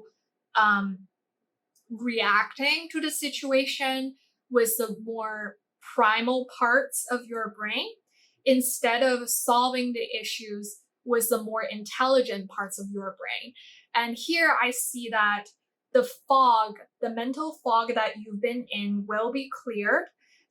reacting to the situation with the more primal parts of your brain instead of solving the issues with the more intelligent parts of your brain. And here I see that the fog, the mental fog that you've been in, will be cleared,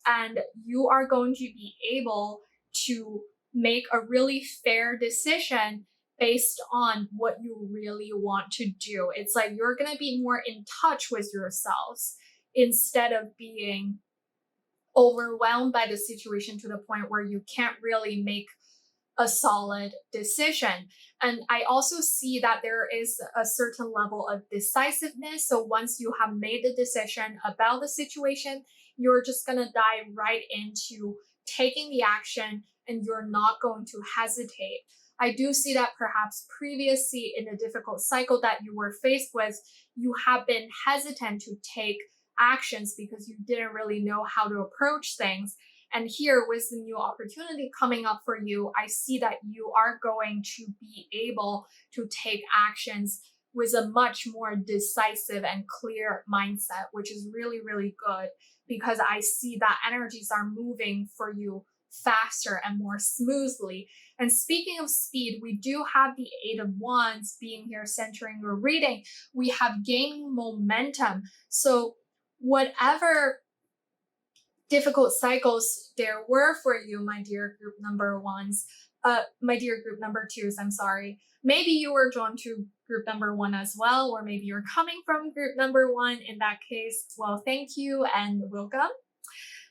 and you are going to be able to make a really fair decision based on what you really want to do. It's like you're going to be more in touch with yourselves instead of being overwhelmed by the situation to the point where you can't really make a solid decision. And I also see that there is a certain level of decisiveness. So once you have made the decision about the situation, you're just going to dive right into taking the action and you're not going to hesitate. I do see that perhaps previously in a difficult cycle that you were faced with, you have been hesitant to take actions because you didn't really know how to approach things. And here, with the new opportunity coming up for you, I see that you are going to be able to take actions with a much more decisive and clear mindset, which is really, really good because I see that energies are moving for you faster and more smoothly. And speaking of speed, we do have the Eight of Wands being here centering your reading. We have gaining momentum. So whatever difficult cycles there were for you, my dear group number ones, my dear group number twos, I'm sorry. Maybe you were drawn to group number one as well, or maybe you're coming from group number one. In that case, well, thank you and welcome.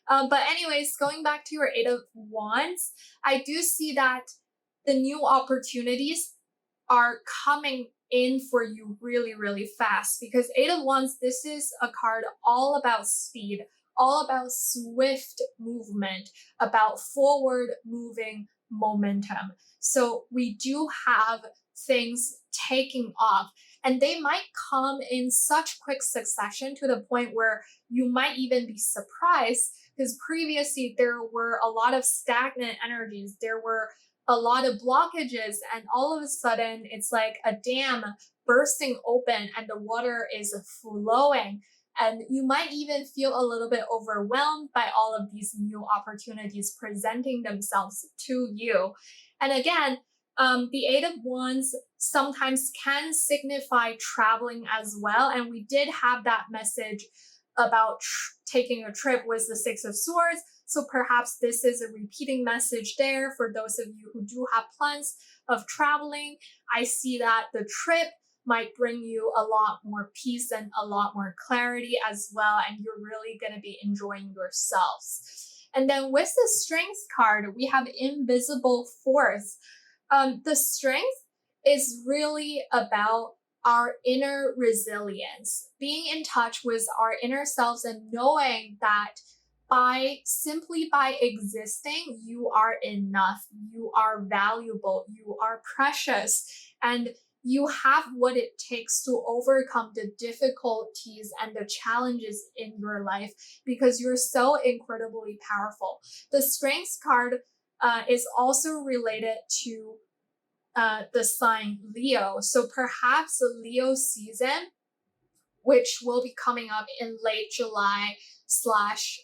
But anyways, going back to your Eight of Wands, I do see that the new opportunities are coming in for you really, really fast because Eight of Wands, this is a card all about speed, all about swift movement, about forward moving momentum. So we do have things taking off, and they might come in such quick succession to the point where you might even be surprised because previously there were a lot of stagnant energies. There were a lot of blockages, and all of a sudden it's like a dam bursting open and the water is flowing. And you might even feel a little bit overwhelmed by all of these new opportunities presenting themselves to you. And again, the Eight of Wands sometimes can signify traveling as well. And we did have that message about taking a trip was the Six of Swords. So perhaps this is a repeating message there for those of you who do have plans of traveling. I see that the trip might bring you a lot more peace and a lot more clarity as well, and you're really going to be enjoying yourselves. And then with the Strength card, we have Invisible Force. The Strength is really about our inner resilience, being in touch with our inner selves and knowing that simply by existing, you are enough, you are valuable, you are precious, and you have what it takes to overcome the difficulties and the challenges in your life because you're so incredibly powerful. The Strength card is also related to the sign Leo. So perhaps the Leo season, which will be coming up in late July slash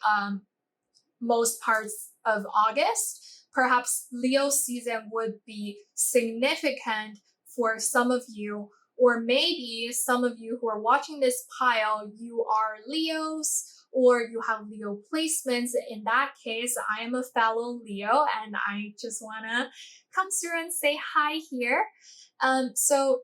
most parts of August, perhaps Leo season would be significant for some of you, or maybe some of you who are watching this pile, you are Leos or you have Leo placements. In that case, I am a fellow Leo and I just want to come through and say hi here. So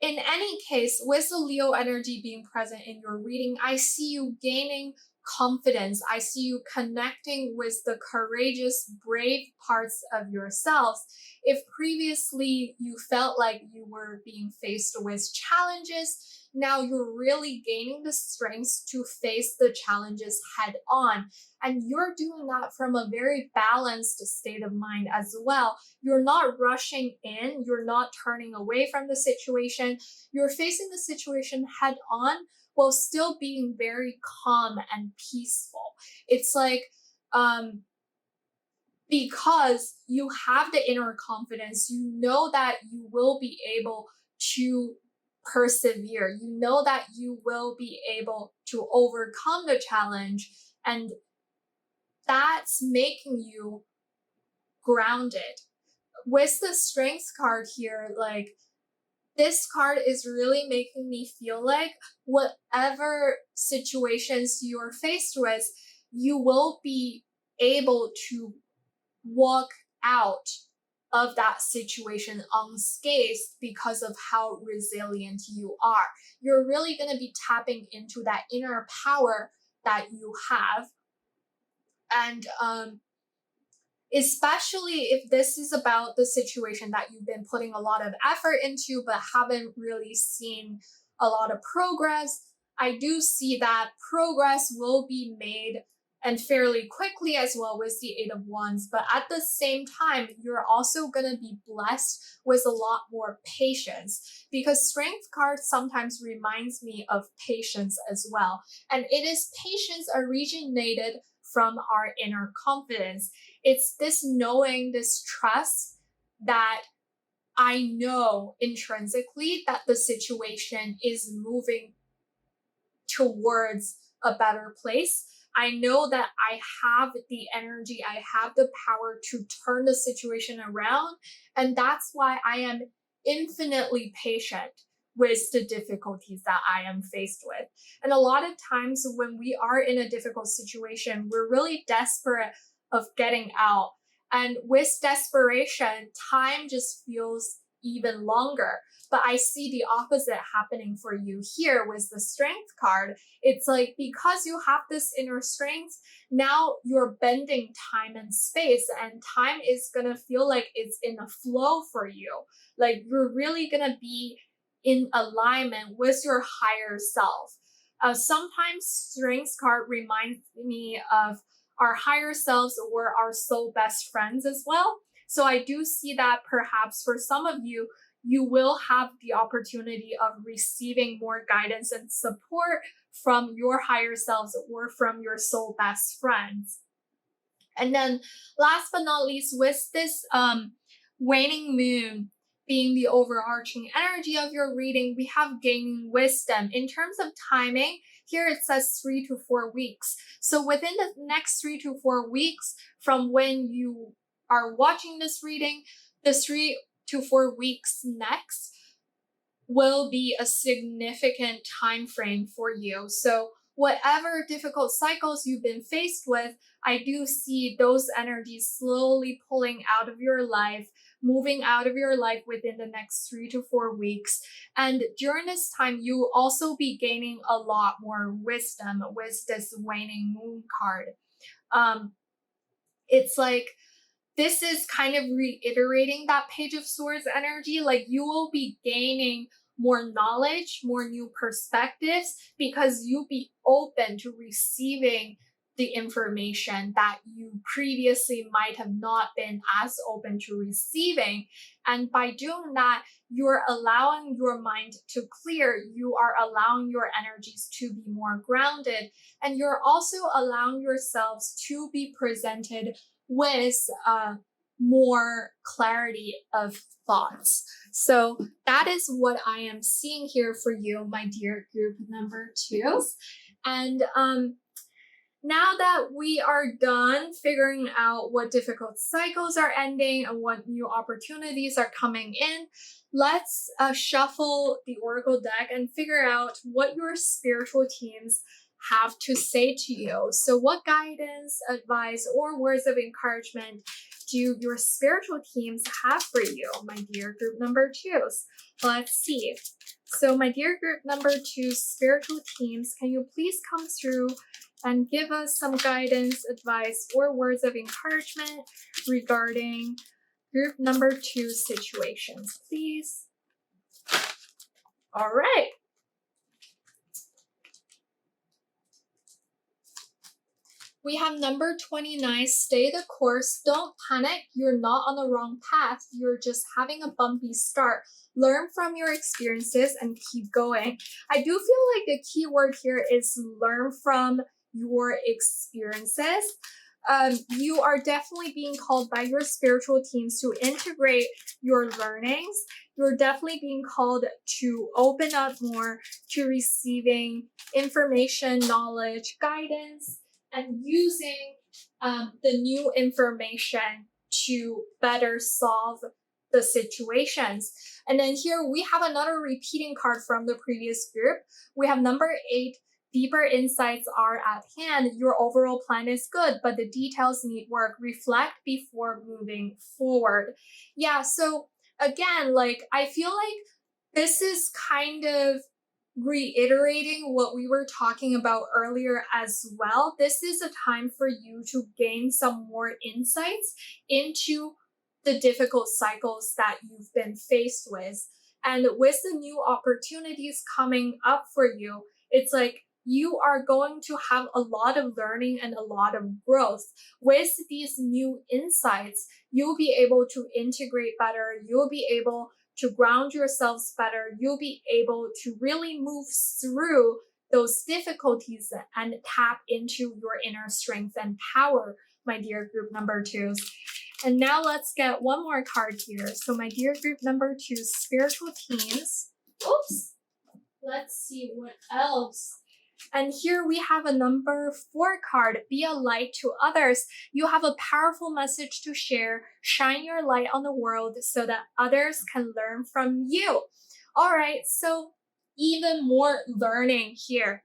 in any case, with the Leo energy being present in your reading, I see you gaining confidence. I see you connecting with the courageous, brave parts of yourselves. If previously you felt like you were being faced with challenges, now you're really gaining the strength to face the challenges head on. And you're doing that from a very balanced state of mind as well. You're not rushing in, you're not turning away from the situation. You're facing the situation head on while still being very calm and peaceful. It's like, because you have the inner confidence, you know that you will be able to persevere. You know that you will be able to overcome the challenge, and that's making you grounded. With the Strength card here, like, this card is really making me feel like whatever situations you're faced with, you will be able to walk out of that situation unscathed because of how resilient you are. You're really going to be tapping into that inner power that you have. And especially if this is about the situation that you've been putting a lot of effort into but haven't really seen a lot of progress, I do see that progress will be made and fairly quickly as well with the Eight of Wands. But at the same time, you're also going to be blessed with a lot more patience, because Strength card sometimes reminds me of patience as well. And it is patience originated from our inner confidence. It's this knowing, this trust that I know intrinsically that the situation is moving towards a better place. I know that I have the energy, I have the power to turn the situation around. And that's why I am infinitely patient with the difficulties that I am faced with. And a lot of times when we are in a difficult situation, we're really desperate of getting out. And with desperation, time just feels even longer. But I see the opposite happening for you here with the Strength card. It's like, because you have this inner strength, now you're bending time and space, and time is going to feel like it's in a flow for you. Like, you're really going to be in alignment with your higher self. Sometimes Strength card reminds me of our higher selves or our soul best friends as well. So I do see that perhaps for some of you, you will have the opportunity of receiving more guidance and support from your higher selves or from your soul best friends. And then last but not least, with this waning moon being the overarching energy of your reading, we have gaining wisdom. In terms of timing, here it says 3 to 4 weeks. So within the next 3 to 4 weeks from when you are watching this reading, the 3 to 4 weeks next will be a significant time frame for you. So whatever difficult cycles you've been faced with, I do see those energies slowly pulling out of your life, moving out of your life within the next 3 to 4 weeks. And during this time, you will also be gaining a lot more wisdom with this waning moon card. Um, it's like this is kind of reiterating that Page of Swords energy. Like you will be gaining more knowledge, more new perspectives, because you'll be open to receiving the information that you previously might have not been as open to receiving. And by doing that, you're allowing your mind to clear, you are allowing your energies to be more grounded, and you're also allowing yourselves to be presented with more clarity of thoughts. So that is what I am seeing here for you, my dear group number 2s. And now that we are done figuring out what difficult cycles are ending and what new opportunities are coming in, let's shuffle the Oracle deck and figure out what your spiritual teams have to say to you. So what guidance, advice, or words of encouragement do your spiritual teams have for you, my dear group number 2s? Let's see. So my dear group number 2 spiritual teams, can you please come through and give us some guidance, advice, or words of encouragement regarding group number 2 situations, please? All right. We have number 29, stay the course. Don't panic. You're not on the wrong path. You're just having a bumpy start. Learn from your experiences and keep going. I do feel like the key word here is learn from your experiences. You are definitely being called by your spiritual teams to integrate your learnings. You're definitely being called to open up more to receiving information, knowledge, guidance, and using the new information to better solve the situations. And then here we have another repeating card from the previous group. We have number 8, deeper insights are at hand. Your overall plan is good, but the details need work. Reflect before moving forward. Yeah, so again, like I feel like this is kind of reiterating what we were talking about earlier as well. This is a time for you to gain some more insights into the difficult cycles that you've been faced with. And with the new opportunities coming up for you, it's like you are going to have a lot of learning and a lot of growth. With these new insights, you'll be able to integrate better. You'll be able to ground yourselves better. You'll be able to really move through those difficulties and tap into your inner strength and power, my dear group number 2s. And now let's get one more card here. So my dear group number 2 spiritual teams. Oops. Let's see what else. And here we have a number 4 card, be a light to others. You have a powerful message to share. Shine your light on the world so that others can learn from you. All right, so even more learning here.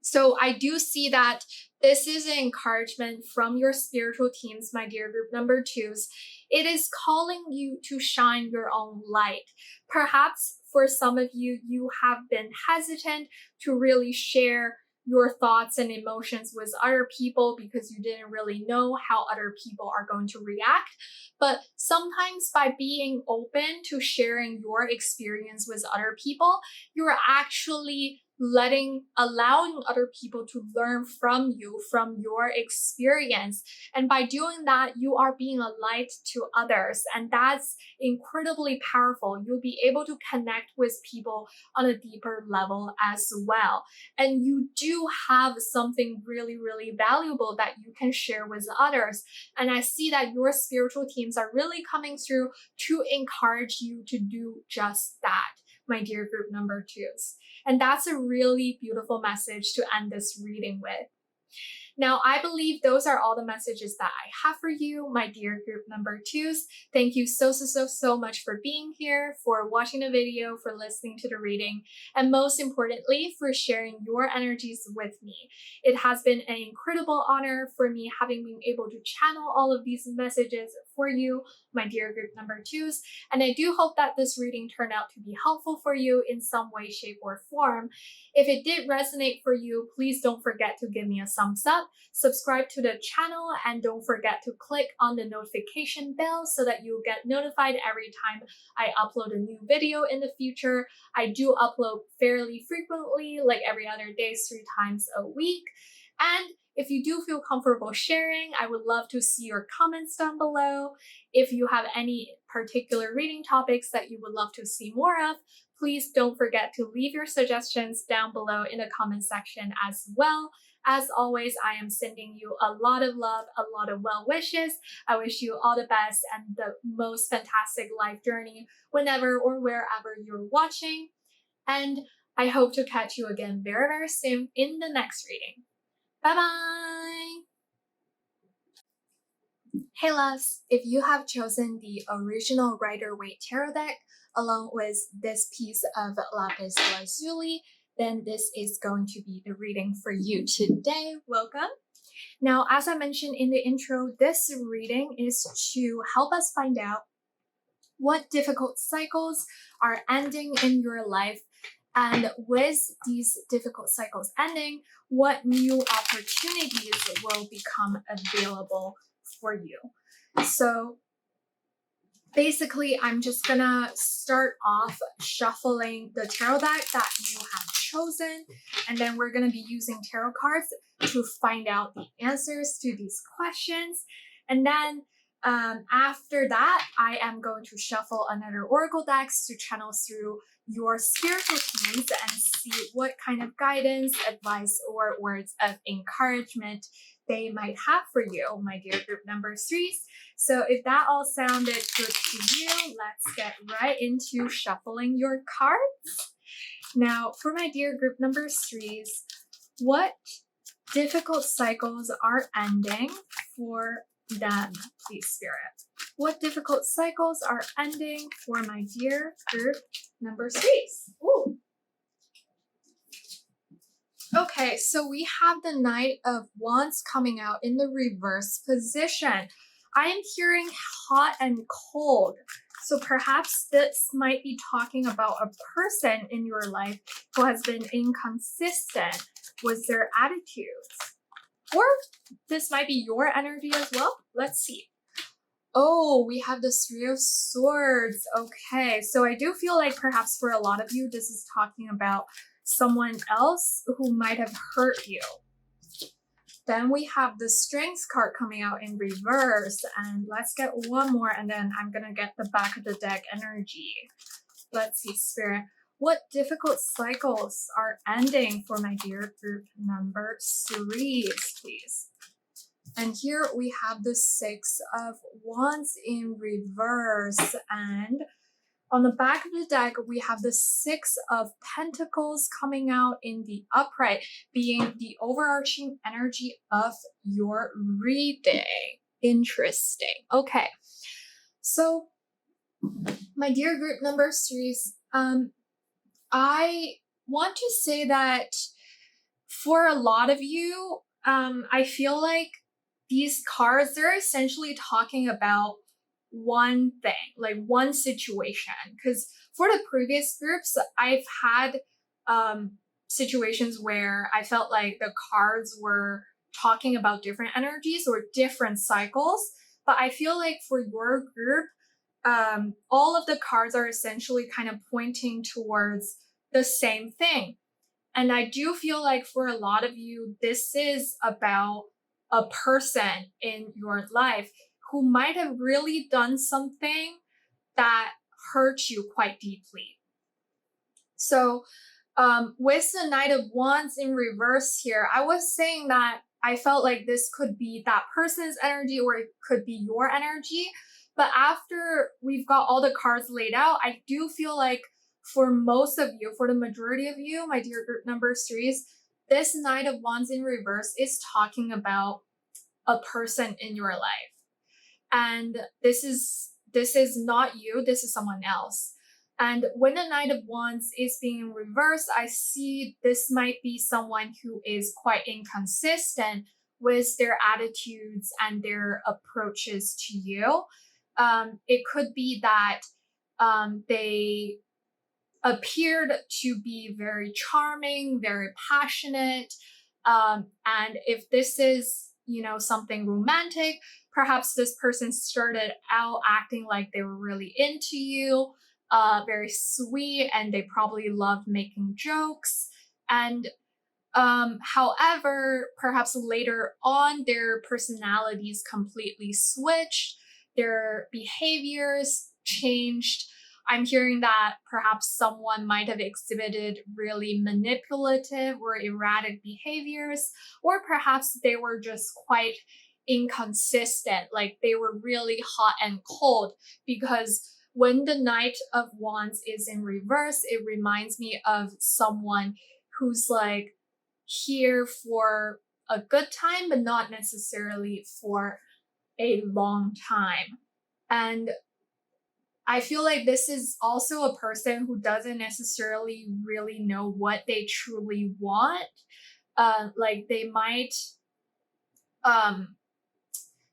So I do see that this is an encouragement from your spiritual teams, my dear group number 2s. It is calling you to shine your own light. Perhaps for some of you, you have been hesitant to really share your thoughts and emotions with other people because you didn't really know how other people are going to react. But sometimes by being open to sharing your experience with other people, you're actually allowing other people to learn from you, from your experience. And by doing that, you are being a light to others. And that's incredibly powerful. You'll be able to connect with people on a deeper level as well. And you do have something really, really valuable that you can share with others. And I see that your spiritual teams are really coming through to encourage you to do just that, my dear group number 2s. And that's a really beautiful message to end this reading with. Now, I believe those are all the messages that I have for you, my dear group number twos. Thank you so much for being here, for watching the video, for listening to the reading, and most importantly, for sharing your energies with me. It has been an incredible honor for me having been able to channel all of these messages for you, my dear group number twos, and I do hope that this reading turned out to be helpful for you in some way, shape, or form. If it did resonate for you, please don't forget to give me a thumbs up, subscribe to the channel, and don't forget to click on the notification bell so that you'll get notified every time I upload a new video in the future. I do upload fairly frequently, like every other day, 3 times a week. And if you do feel comfortable sharing, I would love to see your comments down below. If you have any particular reading topics that you would love to see more of, please don't forget to leave your suggestions down below in the comment section as well. As always, I am sending you a lot of love, a lot of well wishes. I wish you all the best and the most fantastic life journey whenever or wherever you're watching. And I hope to catch you again very soon in the next reading. Bye bye! Hey loves, if you have chosen the original Rider-Waite tarot deck along with this piece of lapis lazuli, then this is going to be the reading for you today. Welcome! Now, as I mentioned in the intro, this reading is to help us find out what difficult cycles are ending in your life, and with these difficult cycles ending, what new opportunities will become available for you. So basically, I'm just gonna start off shuffling the tarot deck that you have chosen, and then we're gonna be using tarot cards to find out the answers to these questions. And then after that, I am going to shuffle another oracle decks to channel through your spiritual teams and see what kind of guidance, advice, or words of encouragement they might have for you, my dear group number threes. So if that all sounded good to you, let's get right into shuffling your cards. Now, for my dear group number threes, what difficult cycles are ending for them, please, Spirit? What difficult cycles are ending for my dear group number threes? Ooh. Okay, so we have the Knight of Wands coming out in the reverse position. I am hearing hot and cold. So perhaps this might be talking about a person in your life who has been inconsistent with their attitudes. Or this might be your energy as well. Let's see. Oh, we have the Three of Swords. Okay, so I do feel like perhaps for a lot of you, this is talking about someone else who might have hurt you. Then we have the Strength card coming out in reverse. And let's get one more, and then I'm going to get the back of the deck energy. Let's see, Spirit. What difficult cycles are ending for my dear group number threes, please? And here we have the Six of Wands in reverse. And on the back of the deck, we have the Six of Pentacles coming out in the upright, being the overarching energy of your reading. Interesting. Okay. So, my dear group number threes, I want to say that for a lot of you, I feel like these cards, they're essentially talking about one thing, like one situation. Because for the previous groups, I've had situations where I felt like the cards were talking about different energies or different cycles. But I feel like for your group, all of the cards are essentially kind of pointing towards the same thing. And I do feel like for a lot of you, this is about a person in your life who might have really done something that hurt you quite deeply. So with the Knight of Wands in reverse here, I was saying that I felt like this could be that person's energy or it could be your energy. But after we've got all the cards laid out, I do feel like for most of you, for the majority of you, my dear group number threes, this Knight of Wands in reverse is talking about a person in your life. And this is not you, this is someone else. And when the Knight of Wands is being reversed, I see this might be someone who is quite inconsistent with their attitudes and their approaches to you. It could be that they appeared to be very charming, very passionate. And if this is, something romantic, perhaps this person started out acting like they were really into you, very sweet, and they probably loved making jokes. And however, perhaps later on, their personalities completely switched, their behaviors changed. I'm hearing that perhaps someone might have exhibited really manipulative or erratic behaviors, or perhaps they were just quite inconsistent, like they were really hot and cold. Because when the Knight of Wands is in reverse, it reminds me of someone who's like here for a good time, but not necessarily for a long time. And I feel like this is also a person who doesn't necessarily really know what they truly want. Like um,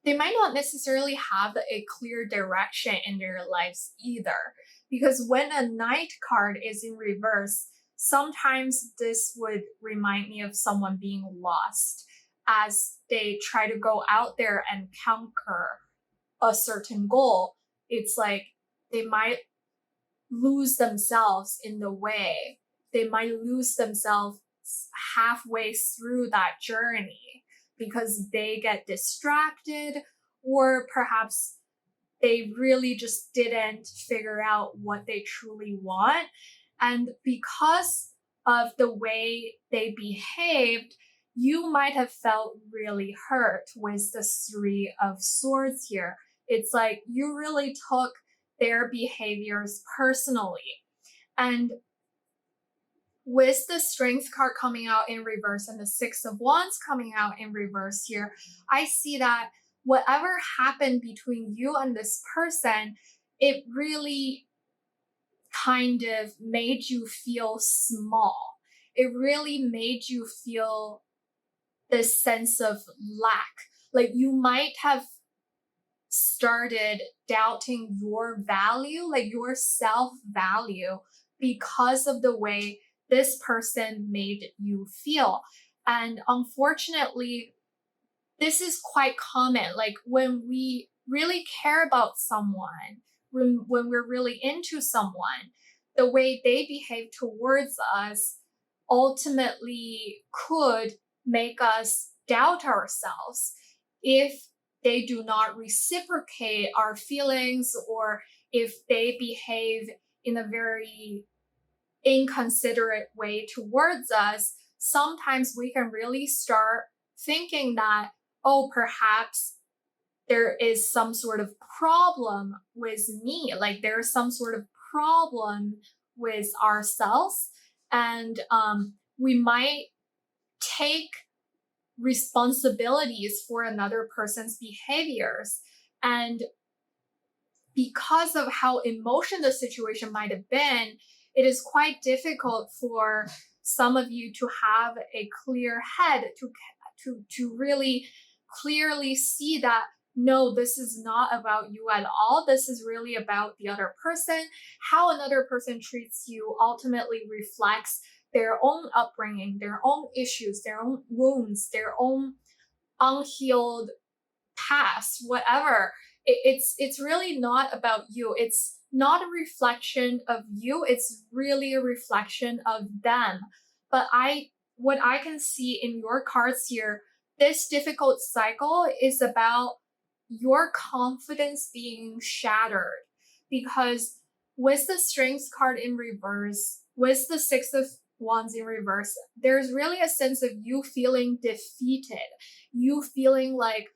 they might not necessarily have a clear direction in their lives either. Because when a Knight card is in reverse, sometimes this would remind me of someone being lost as they try to go out there and conquer a certain goal. It's like they might lose themselves in the way. They might lose themselves halfway through that journey because they get distracted, or perhaps they really just didn't figure out what they truly want. And because of the way they behaved, you might have felt really hurt with the Three of Swords here. It's like you really took their behaviors personally. And with the Strength card coming out in reverse and the Six of Wands coming out in reverse here, I see that whatever happened between you and this person, it really kind of made you feel small. It really made you feel this sense of lack. Like you might have started doubting your value, like your self value, because of the way this person made you feel. And unfortunately, this is quite common. Like when we really care about someone, when we're really into someone, the way they behave towards us ultimately could make us doubt ourselves if they do not reciprocate our feelings, or if they behave in a very inconsiderate way towards us. Sometimes we can really start thinking that, oh, perhaps there is some sort of problem with me, like there's some sort of problem with ourselves. And we might take responsibilities for another person's behaviors. And because of how emotional the situation might have been, it is quite difficult for some of you to have a clear head to really clearly see that no, this is not about you at all. This is really about the other person. How another person treats you ultimately reflects their own upbringing, their own issues, their own wounds, their own unhealed past, whatever. It's really not about you. It's not a reflection of you. It's really a reflection of them. But what I can see in your cards here, this difficult cycle is about your confidence being shattered. Because with the Strength card in reverse, with the Six of Wands in reverse, there's really a sense of you feeling defeated, you feeling like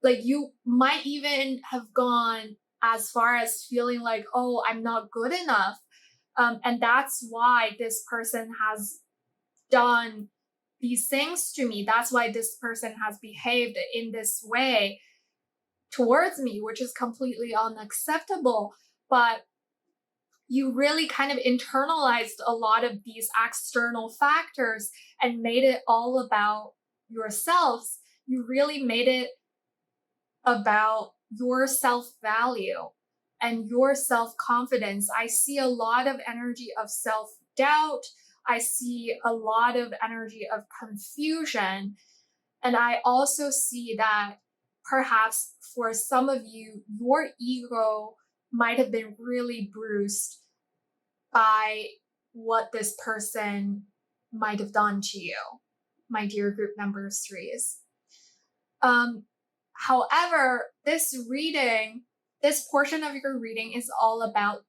you might even have gone as far as feeling like, oh, I'm not good enough. And that's why this person has done these things to me. That's why this person has behaved in this way towards me, which is completely unacceptable. But you really kind of internalized a lot of these external factors and made it all about yourselves. You really made it about your self value and your self confidence. I see a lot of energy of self doubt. I see a lot of energy of confusion. And I also see that perhaps for some of you, your ego might have been really bruised by what this person might have done to you, my dear group number threes. Um, However, this portion of your reading is all about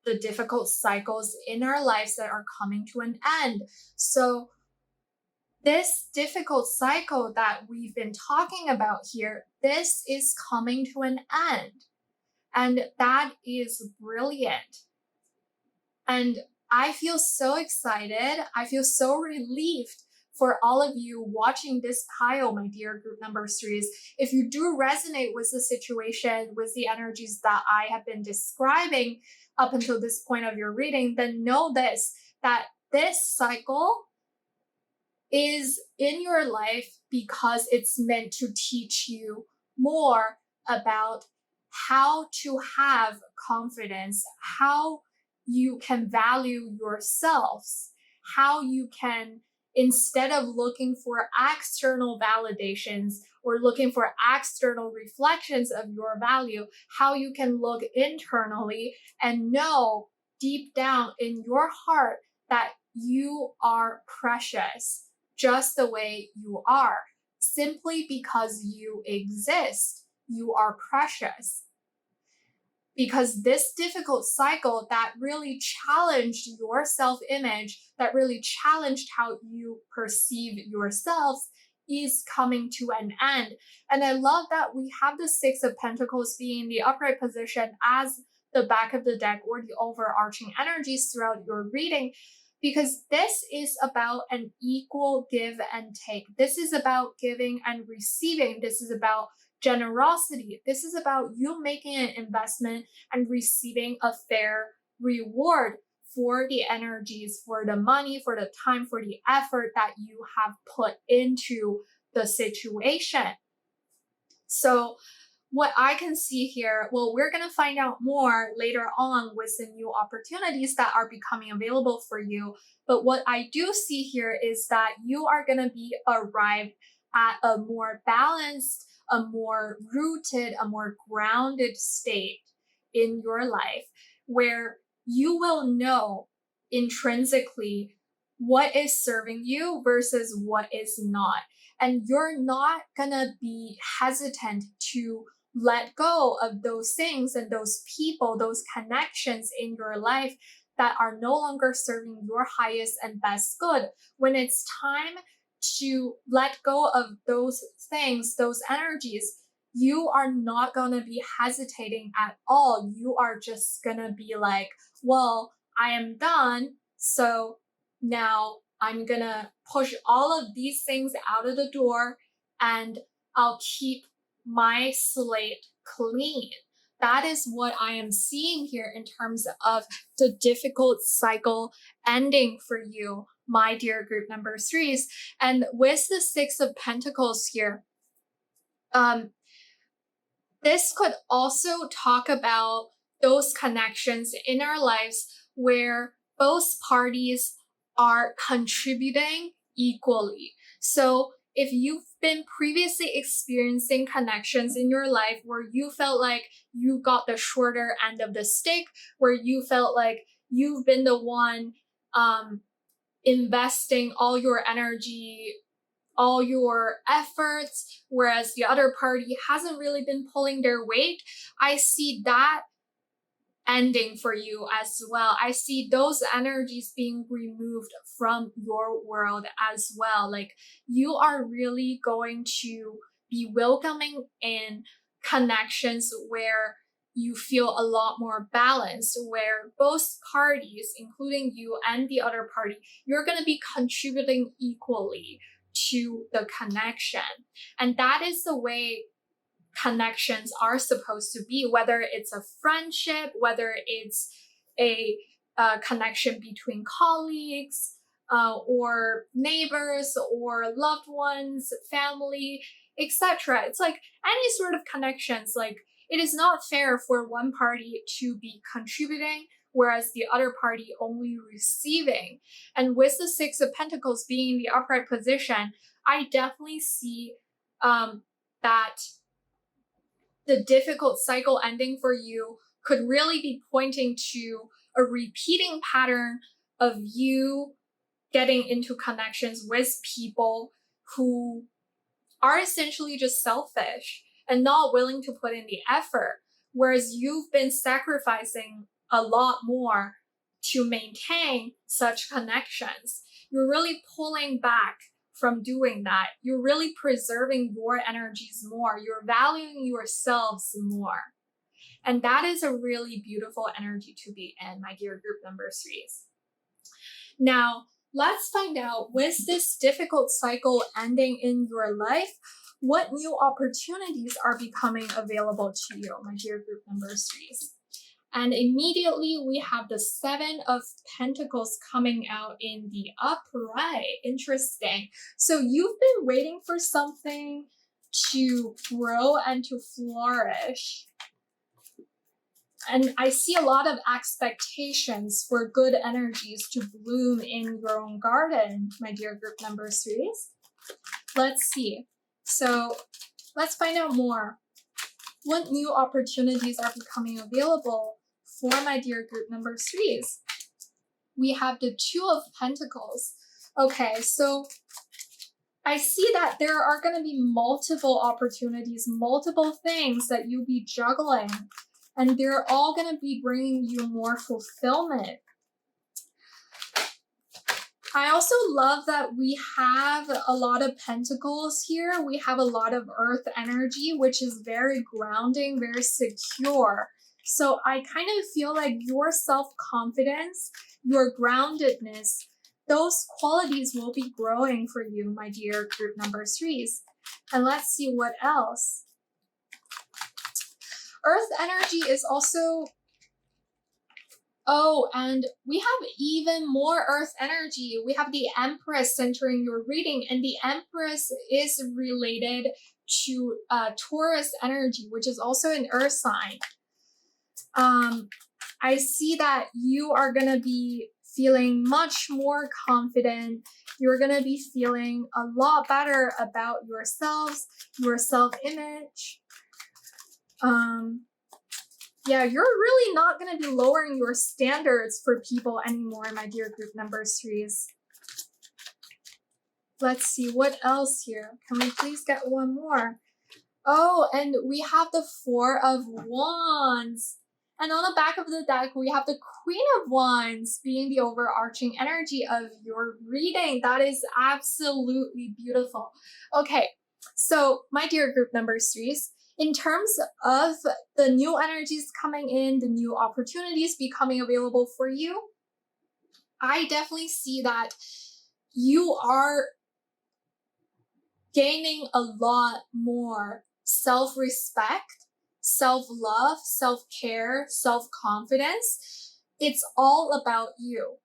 the difficult cycles in our lives that are coming to an end. So, this difficult cycle that we've been talking about here, this is coming to an end. And that is brilliant. And I feel so excited. I feel so relieved for all of you watching this pile, my dear group number threes. If you do resonate with the situation, with the energies that I have been describing up until this point of your reading, then know this, that this cycle is in your life because it's meant to teach you more about how to have confidence, how you can value yourselves, how you can, instead of looking for external validations or looking for external reflections of your value, how you can look internally and know deep down in your heart that you are precious just the way you are. Simply because you exist, you are precious. Because this difficult cycle that really challenged your self image, that really challenged how you perceive yourselves, is coming to an end. And I love that we have the Six of Pentacles being in the upright position as the back of the deck or the overarching energies throughout your reading, because this is about an equal give and take. This is about giving and receiving. This is about generosity. This is about you making an investment and receiving a fair reward for the energies, for the money, for the time, for the effort that you have put into the situation. So what I can see here, well, we're going to find out more later on with the new opportunities that are becoming available for you. But what I do see here is that you are going to be arrived at a more balanced, a more rooted, a more grounded state in your life where you will know intrinsically what is serving you versus what is not. And you're not gonna be hesitant to let go of those things and those people, those connections in your life that are no longer serving your highest and best good. When it's time to let go of those things, those energies, you are not going to be hesitating at all. You are just going to be like, well, I am done. So now I'm going to push all of these things out of the door and I'll keep my slate clean. That is what I am seeing here in terms of the difficult cycle ending for you, my dear group number threes. And with the Six of Pentacles here, this could also talk about those connections in our lives where both parties are contributing equally. So if you've been previously experiencing connections in your life where you felt like you got the shorter end of the stick, where you felt like you've been the one investing all your energy, all your efforts, whereas the other party hasn't really been pulling their weight, I see that ending for you as well. I see those energies being removed from your world as well. Like you are really going to be welcoming in connections where you feel a lot more balanced, where both parties, including you and the other party, you're going to be contributing equally to the connection. And that is the way connections are supposed to be, whether it's a friendship, whether it's a connection between colleagues, or neighbors, or loved ones, family, etc. It's like any sort of connections, like it is not fair for one party to be contributing whereas the other party only receiving. And with the Six of Pentacles being in the upright position, I definitely see that the difficult cycle ending for you could really be pointing to a repeating pattern of you getting into connections with people who are essentially just selfish and not willing to put in the effort, whereas you've been sacrificing a lot more to maintain such connections. You're really pulling back from doing that. You're really preserving your energies more. You're valuing yourselves more. And that is a really beautiful energy to be in, my dear group number 3s. Now, let's find out, with this difficult cycle ending in your life, what new opportunities are becoming available to you, my dear group number 3s. And immediately we have the Seven of Pentacles coming out in the upright. Interesting. So you've been waiting for something to grow and to flourish. And I see a lot of expectations for good energies to bloom in your own garden, my dear group number 3s. Let's see. So let's find out more. What new opportunities are becoming available for my dear group number 3s? We have the Two of Pentacles. Okay, so I see that there are going to be multiple opportunities, multiple things that you'll be juggling, and they're all going to be bringing you more fulfillment. I also love that we have a lot of pentacles here. We have a lot of earth energy, which is very grounding, very secure. So I kind of feel like your self-confidence, your groundedness, those qualities will be growing for you, my dear group number 3s. And let's see what else. Earth energy is also... Oh, and we have even more earth energy. We have the Empress centering your reading, and the Empress is related to Taurus energy, which is also an earth sign. I see that you are going to be feeling much more confident. You're going to be feeling a lot better about yourselves, your self-image. Yeah, you're really not going to be lowering your standards for people anymore, my dear group number 3s. Let's see, what else here? Can we please get one more? Oh, and we have the Four of Wands. And on the back of the deck, we have the Queen of Wands being the overarching energy of your reading. That is absolutely beautiful. Okay, so my dear group number 3s, in terms of the new energies coming in, the new opportunities becoming available for you, I definitely see that you are gaining a lot more self-respect, self-love, self-care, self-confidence. It's all about you.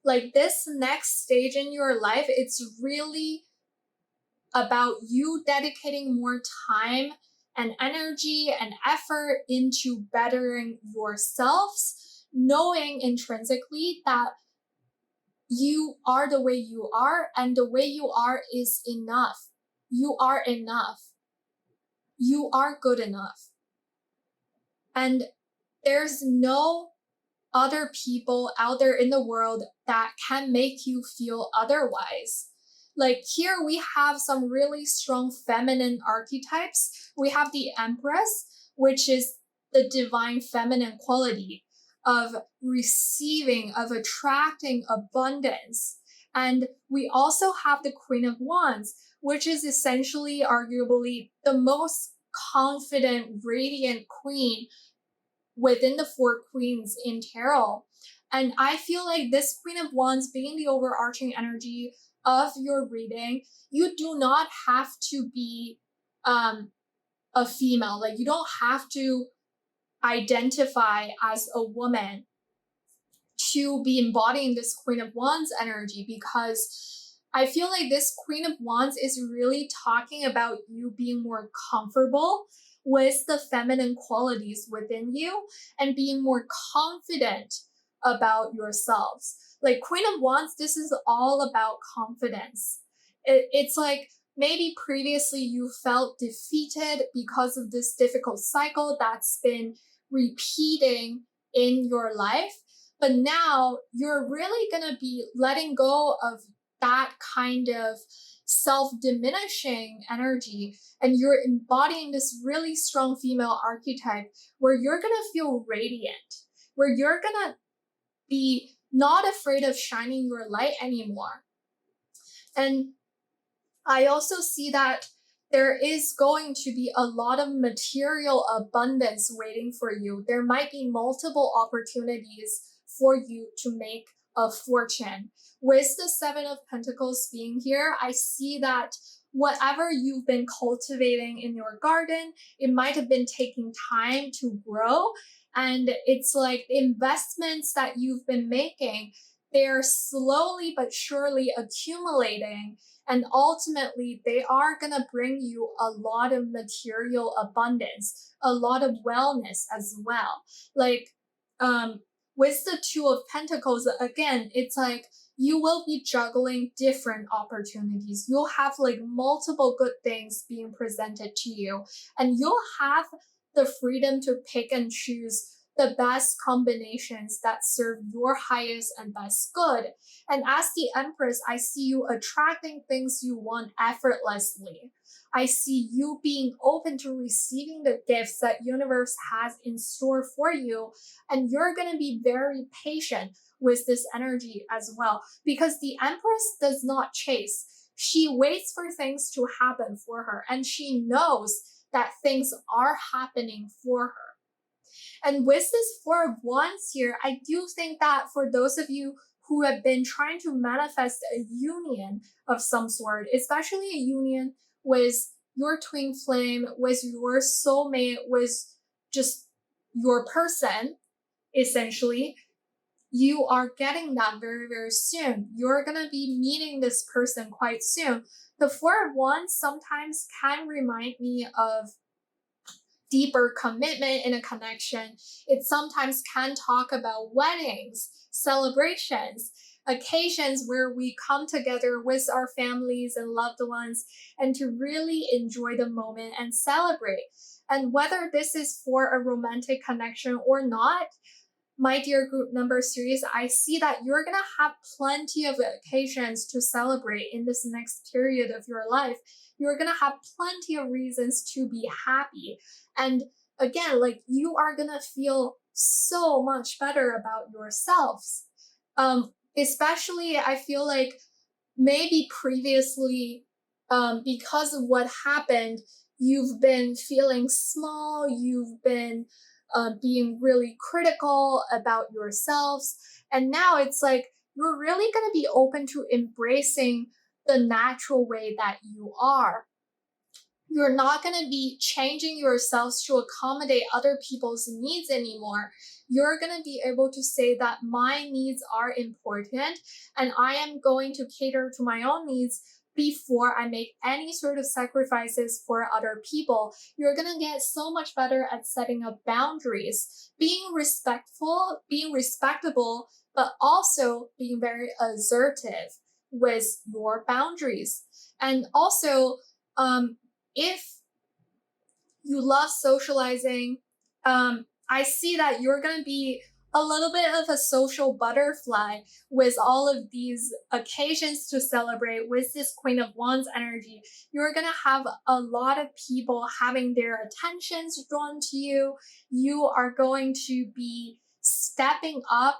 Like this next stage in your life, it's really about you dedicating more time and energy and effort into bettering yourselves, knowing intrinsically that you are the way you are, and the way you are is enough. You are enough. You are good enough. And there's no other people out there in the world that can make you feel otherwise. Like here we have some really strong feminine archetypes. We have the Empress, which is the divine feminine quality of receiving, of attracting abundance. And we also have the Queen of Wands, which is essentially arguably the most confident, radiant queen within the 4 queens in tarot. And I feel like this Queen of Wands being the overarching energy of your reading, you do not have to be um, a female. Like, you don't have to identify as a woman to be embodying this Queen of Wands energy, because I feel like this Queen of Wands is really talking about you being more comfortable with the feminine qualities within you and being more confident about yourselves. Like, Queen of Wands, this is all about confidence. It's like maybe previously you felt defeated because of this difficult cycle that's been repeating in your life. But now you're really going to be letting go of that kind of self diminishing energy, and you're embodying this really strong female archetype where you're going to feel radiant, where you're going to be not afraid of shining your light anymore. And I also see that there is going to be a lot of material abundance waiting for you. There might be multiple opportunities for you to make a fortune. With the Seven of Pentacles being here, I see that whatever you've been cultivating in your garden, it might have been taking time to grow. And it's like investments that you've been making, they're slowly but surely accumulating. And ultimately, they are going to bring you a lot of material abundance, a lot of wellness as well. Like, with the Two of Pentacles, again, it's like you will be juggling different opportunities. You'll have like multiple good things being presented to you, and you'll have the freedom to pick and choose the best combinations that serve your highest and best good. And as the Empress, I see you attracting things you want effortlessly. I see you being open to receiving the gifts that universe has in store for you. And you're going to be very patient with this energy as well, because the Empress does not chase. She waits for things to happen for her, and she knows that things are happening for her. And with this Four of Wands here, I do think that for those of you who have been trying to manifest a union of some sort, especially a union with your twin flame, with your soulmate, with just your person, essentially, you are getting that very, very soon. You're going to be meeting this person quite soon. The Four of Wands sometimes can remind me of deeper commitment in a connection. It sometimes can talk about weddings, celebrations, occasions where we come together with our families and loved ones and to really enjoy the moment and celebrate. And whether this is for a romantic connection or not, my dear group number series, I see that you're going to have plenty of occasions to celebrate in this next period of your life. You're going to have plenty of reasons to be happy. And again, like, you are going to feel so much better about yourselves. Especially, I feel like maybe previously, because of what happened, you've been feeling small, you've been being really critical about yourselves. And now it's like you're really going to be open to embracing the natural way that you are. You're not going to be changing yourselves to accommodate other people's needs anymore. You're going to be able to say that my needs are important and I am going to cater to my own needs before I make any sort of sacrifices for other people. You're going to get so much better at setting up boundaries, being respectful, being respectable, but also being very assertive with your boundaries. And also, if you love socializing, I see that you're going to be a little bit of a social butterfly with all of these occasions to celebrate with this Queen of Wands energy. You're going to have a lot of people having their attentions drawn to you. You are going to be stepping up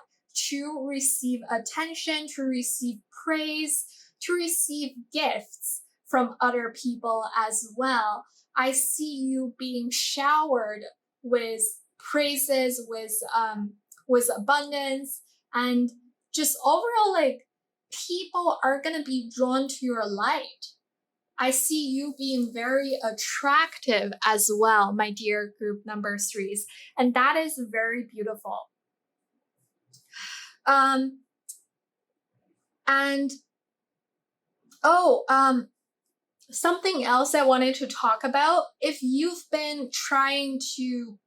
to receive attention, to receive praise, to receive gifts from other people as well. I see you being showered with praises, with abundance, and just overall, like, people are going to be drawn to your light. I see you being very attractive as well, my dear group number threes. And that is very beautiful. And something else I wanted to talk about, if you've been trying to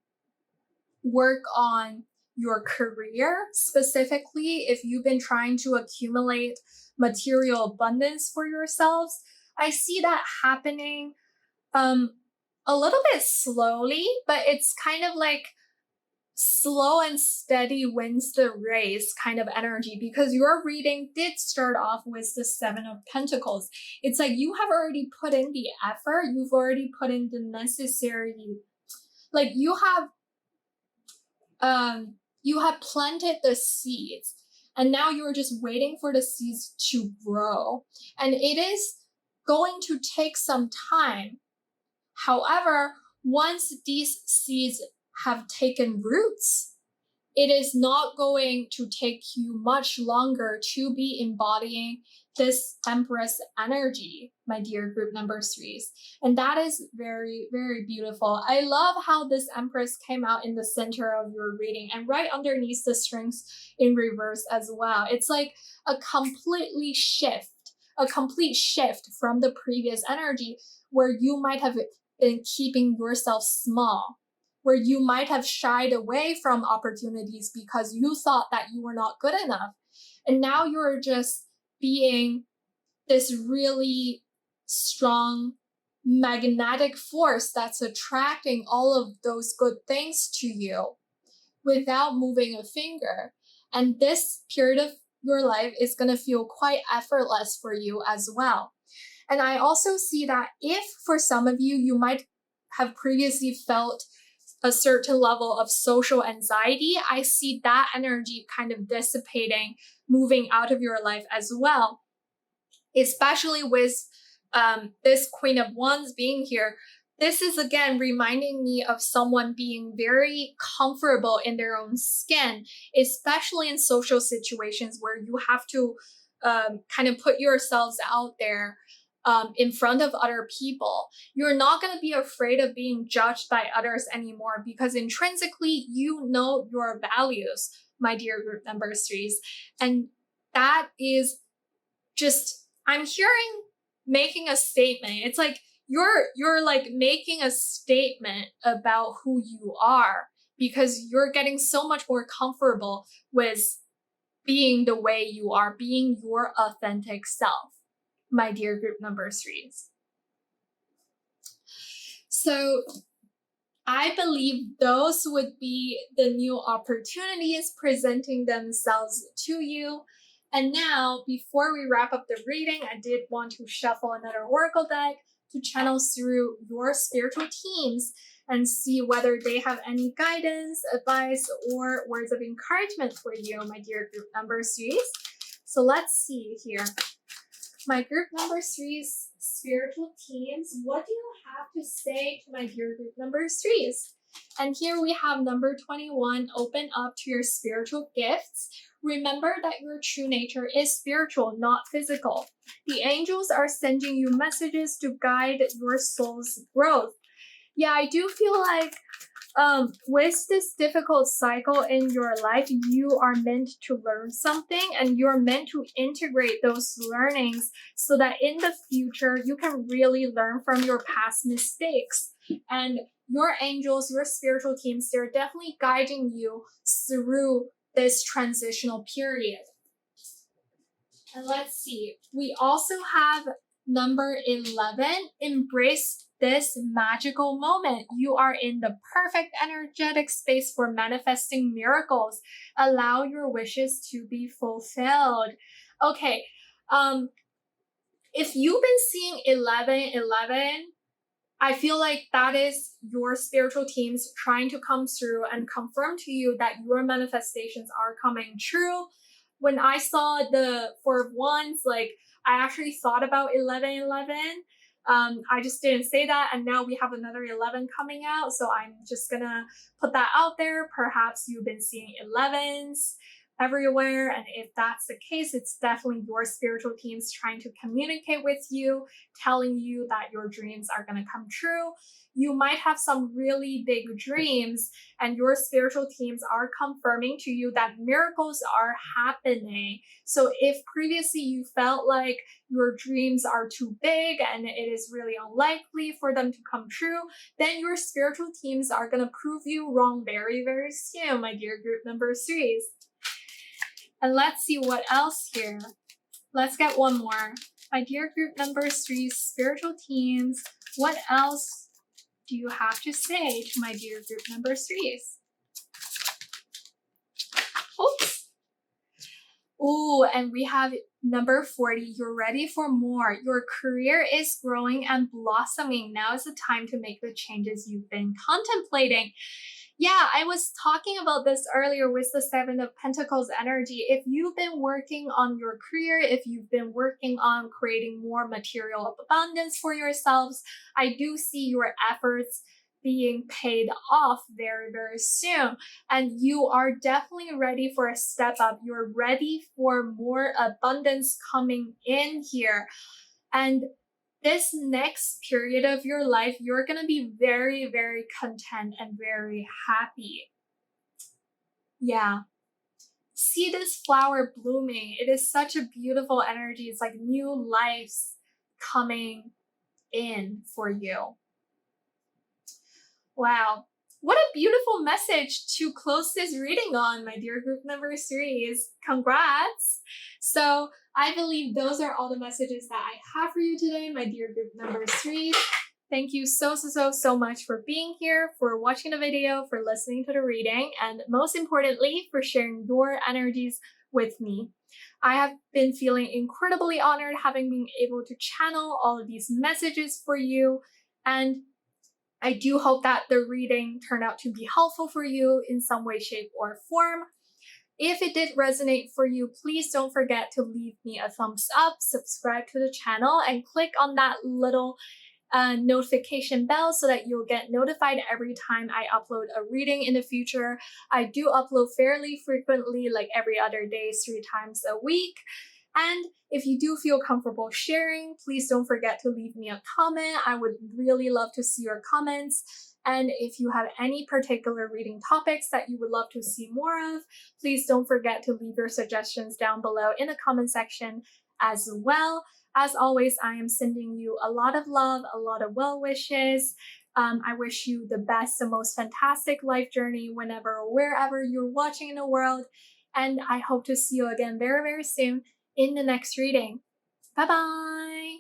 work on your career specifically, if you've been trying to accumulate material abundance for yourselves, I see that happening a little bit slowly, but it's kind of like slow and steady wins the race kind of energy, because your reading did start off with the Seven of Pentacles. It's like you have already put in the effort, you've already put in the necessary, like you have planted the seeds, and now you're just waiting for the seeds to grow, and it is going to take some time. However, once these seeds have taken roots, it is not going to take you much longer to be embodying this Empress energy, my dear group number threes. And that is very, very beautiful. I love how this Empress came out in the center of your reading and right underneath the strings in reverse as well. It's like a complete shift from the previous energy where you might have been keeping yourself small, where you might have shied away from opportunities because you thought that you were not good enough. And now you're just being this really strong magnetic force that's attracting all of those good things to you without moving a finger. And this period of your life is going to feel quite effortless for you as well. And I also see that if for some of you, you might have previously felt a certain level of social anxiety, I see that energy kind of dissipating, moving out of your life as well. Especially with this Queen of Wands being here. This is again reminding me of someone being very comfortable in their own skin, especially in social situations where you have to kind of put yourselves out there in front of other people. You're not going to be afraid of being judged by others anymore because intrinsically you know your values, my dear group number threes. And that is just, I'm hearing making a statement. It's like you're like making a statement about who you are because you're getting so much more comfortable with being the way you are, being your authentic self, my dear group number threes. So I believe those would be the new opportunities presenting themselves to you. And now, before we wrap up the reading, I did want to shuffle another oracle deck to channel through your spiritual teams and see whether they have any guidance, advice, or words of encouragement for you, my dear group number threes. So let's see here. My group number threes spiritual teams, what do you have to say to my dear group number threes? And here we have number 21, open up to your spiritual gifts. Remember that your true nature is spiritual, not physical. The angels are sending you messages to guide your soul's growth. Yeah, I do feel like with this difficult cycle in your life, you are meant to learn something and you're meant to integrate those learnings so that in the future you can really learn from your past mistakes. And your angels, your spiritual teams, they're definitely guiding you through this transitional period. And let's see, we also have number 11, embrace this magical moment. You are in the perfect energetic space for manifesting miracles. Allow your wishes to be fulfilled. Okay, if you've been seeing 1111, I feel like that is your spiritual teams trying to come through and confirm to you that your manifestations are coming true. When I saw the Four of Wands, like I actually thought about 1111. I just didn't say that, and now we have another 11 coming out, so I'm just gonna put that out there. Perhaps you've been seeing 11s, everywhere. And if that's the case, it's definitely your spiritual teams trying to communicate with you, telling you that your dreams are going to come true. You might have some really big dreams, and your spiritual teams are confirming to you that miracles are happening. So if previously you felt like your dreams are too big and it is really unlikely for them to come true, then your spiritual teams are going to prove you wrong very, very soon, my dear group number threes. And let's see what else here. Let's get one more. My dear group number three, spiritual teams, what else do you have to say to my dear group number threes? Oops. Ooh, and we have number 40. You're ready for more. Your career is growing and blossoming. Now is the time to make the changes you've been contemplating. Yeah, I was talking about this earlier with the Seven of Pentacles energy. If you've been working on your career, if you've been working on creating more material abundance for yourselves, I do see your efforts being paid off very, very soon. And you are definitely ready for a step up. You're ready for more abundance coming in here. And this next period of your life, you're going to be very, very content and very happy. Yeah. See this flower blooming. It is such a beautiful energy. It's like new lives coming in for you. Wow. What a beautiful message to close this reading on, my dear group number threes. Congrats. So I believe those are all the messages that I have for you today, my dear group number threes. Thank you so much for being here, for watching the video, for listening to the reading, and most importantly, for sharing your energies with me. I have been feeling incredibly honored having been able to channel all of these messages for you, and I do hope that the reading turned out to be helpful for you in some way, shape, or form. If it did resonate for you, please don't forget to leave me a thumbs up, subscribe to the channel, and click on that little notification bell so that you'll get notified every time I upload a reading in the future. I do upload fairly frequently, like every other day, 3 times a week. And if you do feel comfortable sharing, please don't forget to leave me a comment. I would really love to see your comments. And if you have any particular reading topics that you would love to see more of, please don't forget to leave your suggestions down below in the comment section as well. As always, I am sending you a lot of love, a lot of well wishes. I wish you the best, the most fantastic life journey whenever or wherever you're watching in the world. And I hope to see you again very, very soon in the next reading. Bye-bye.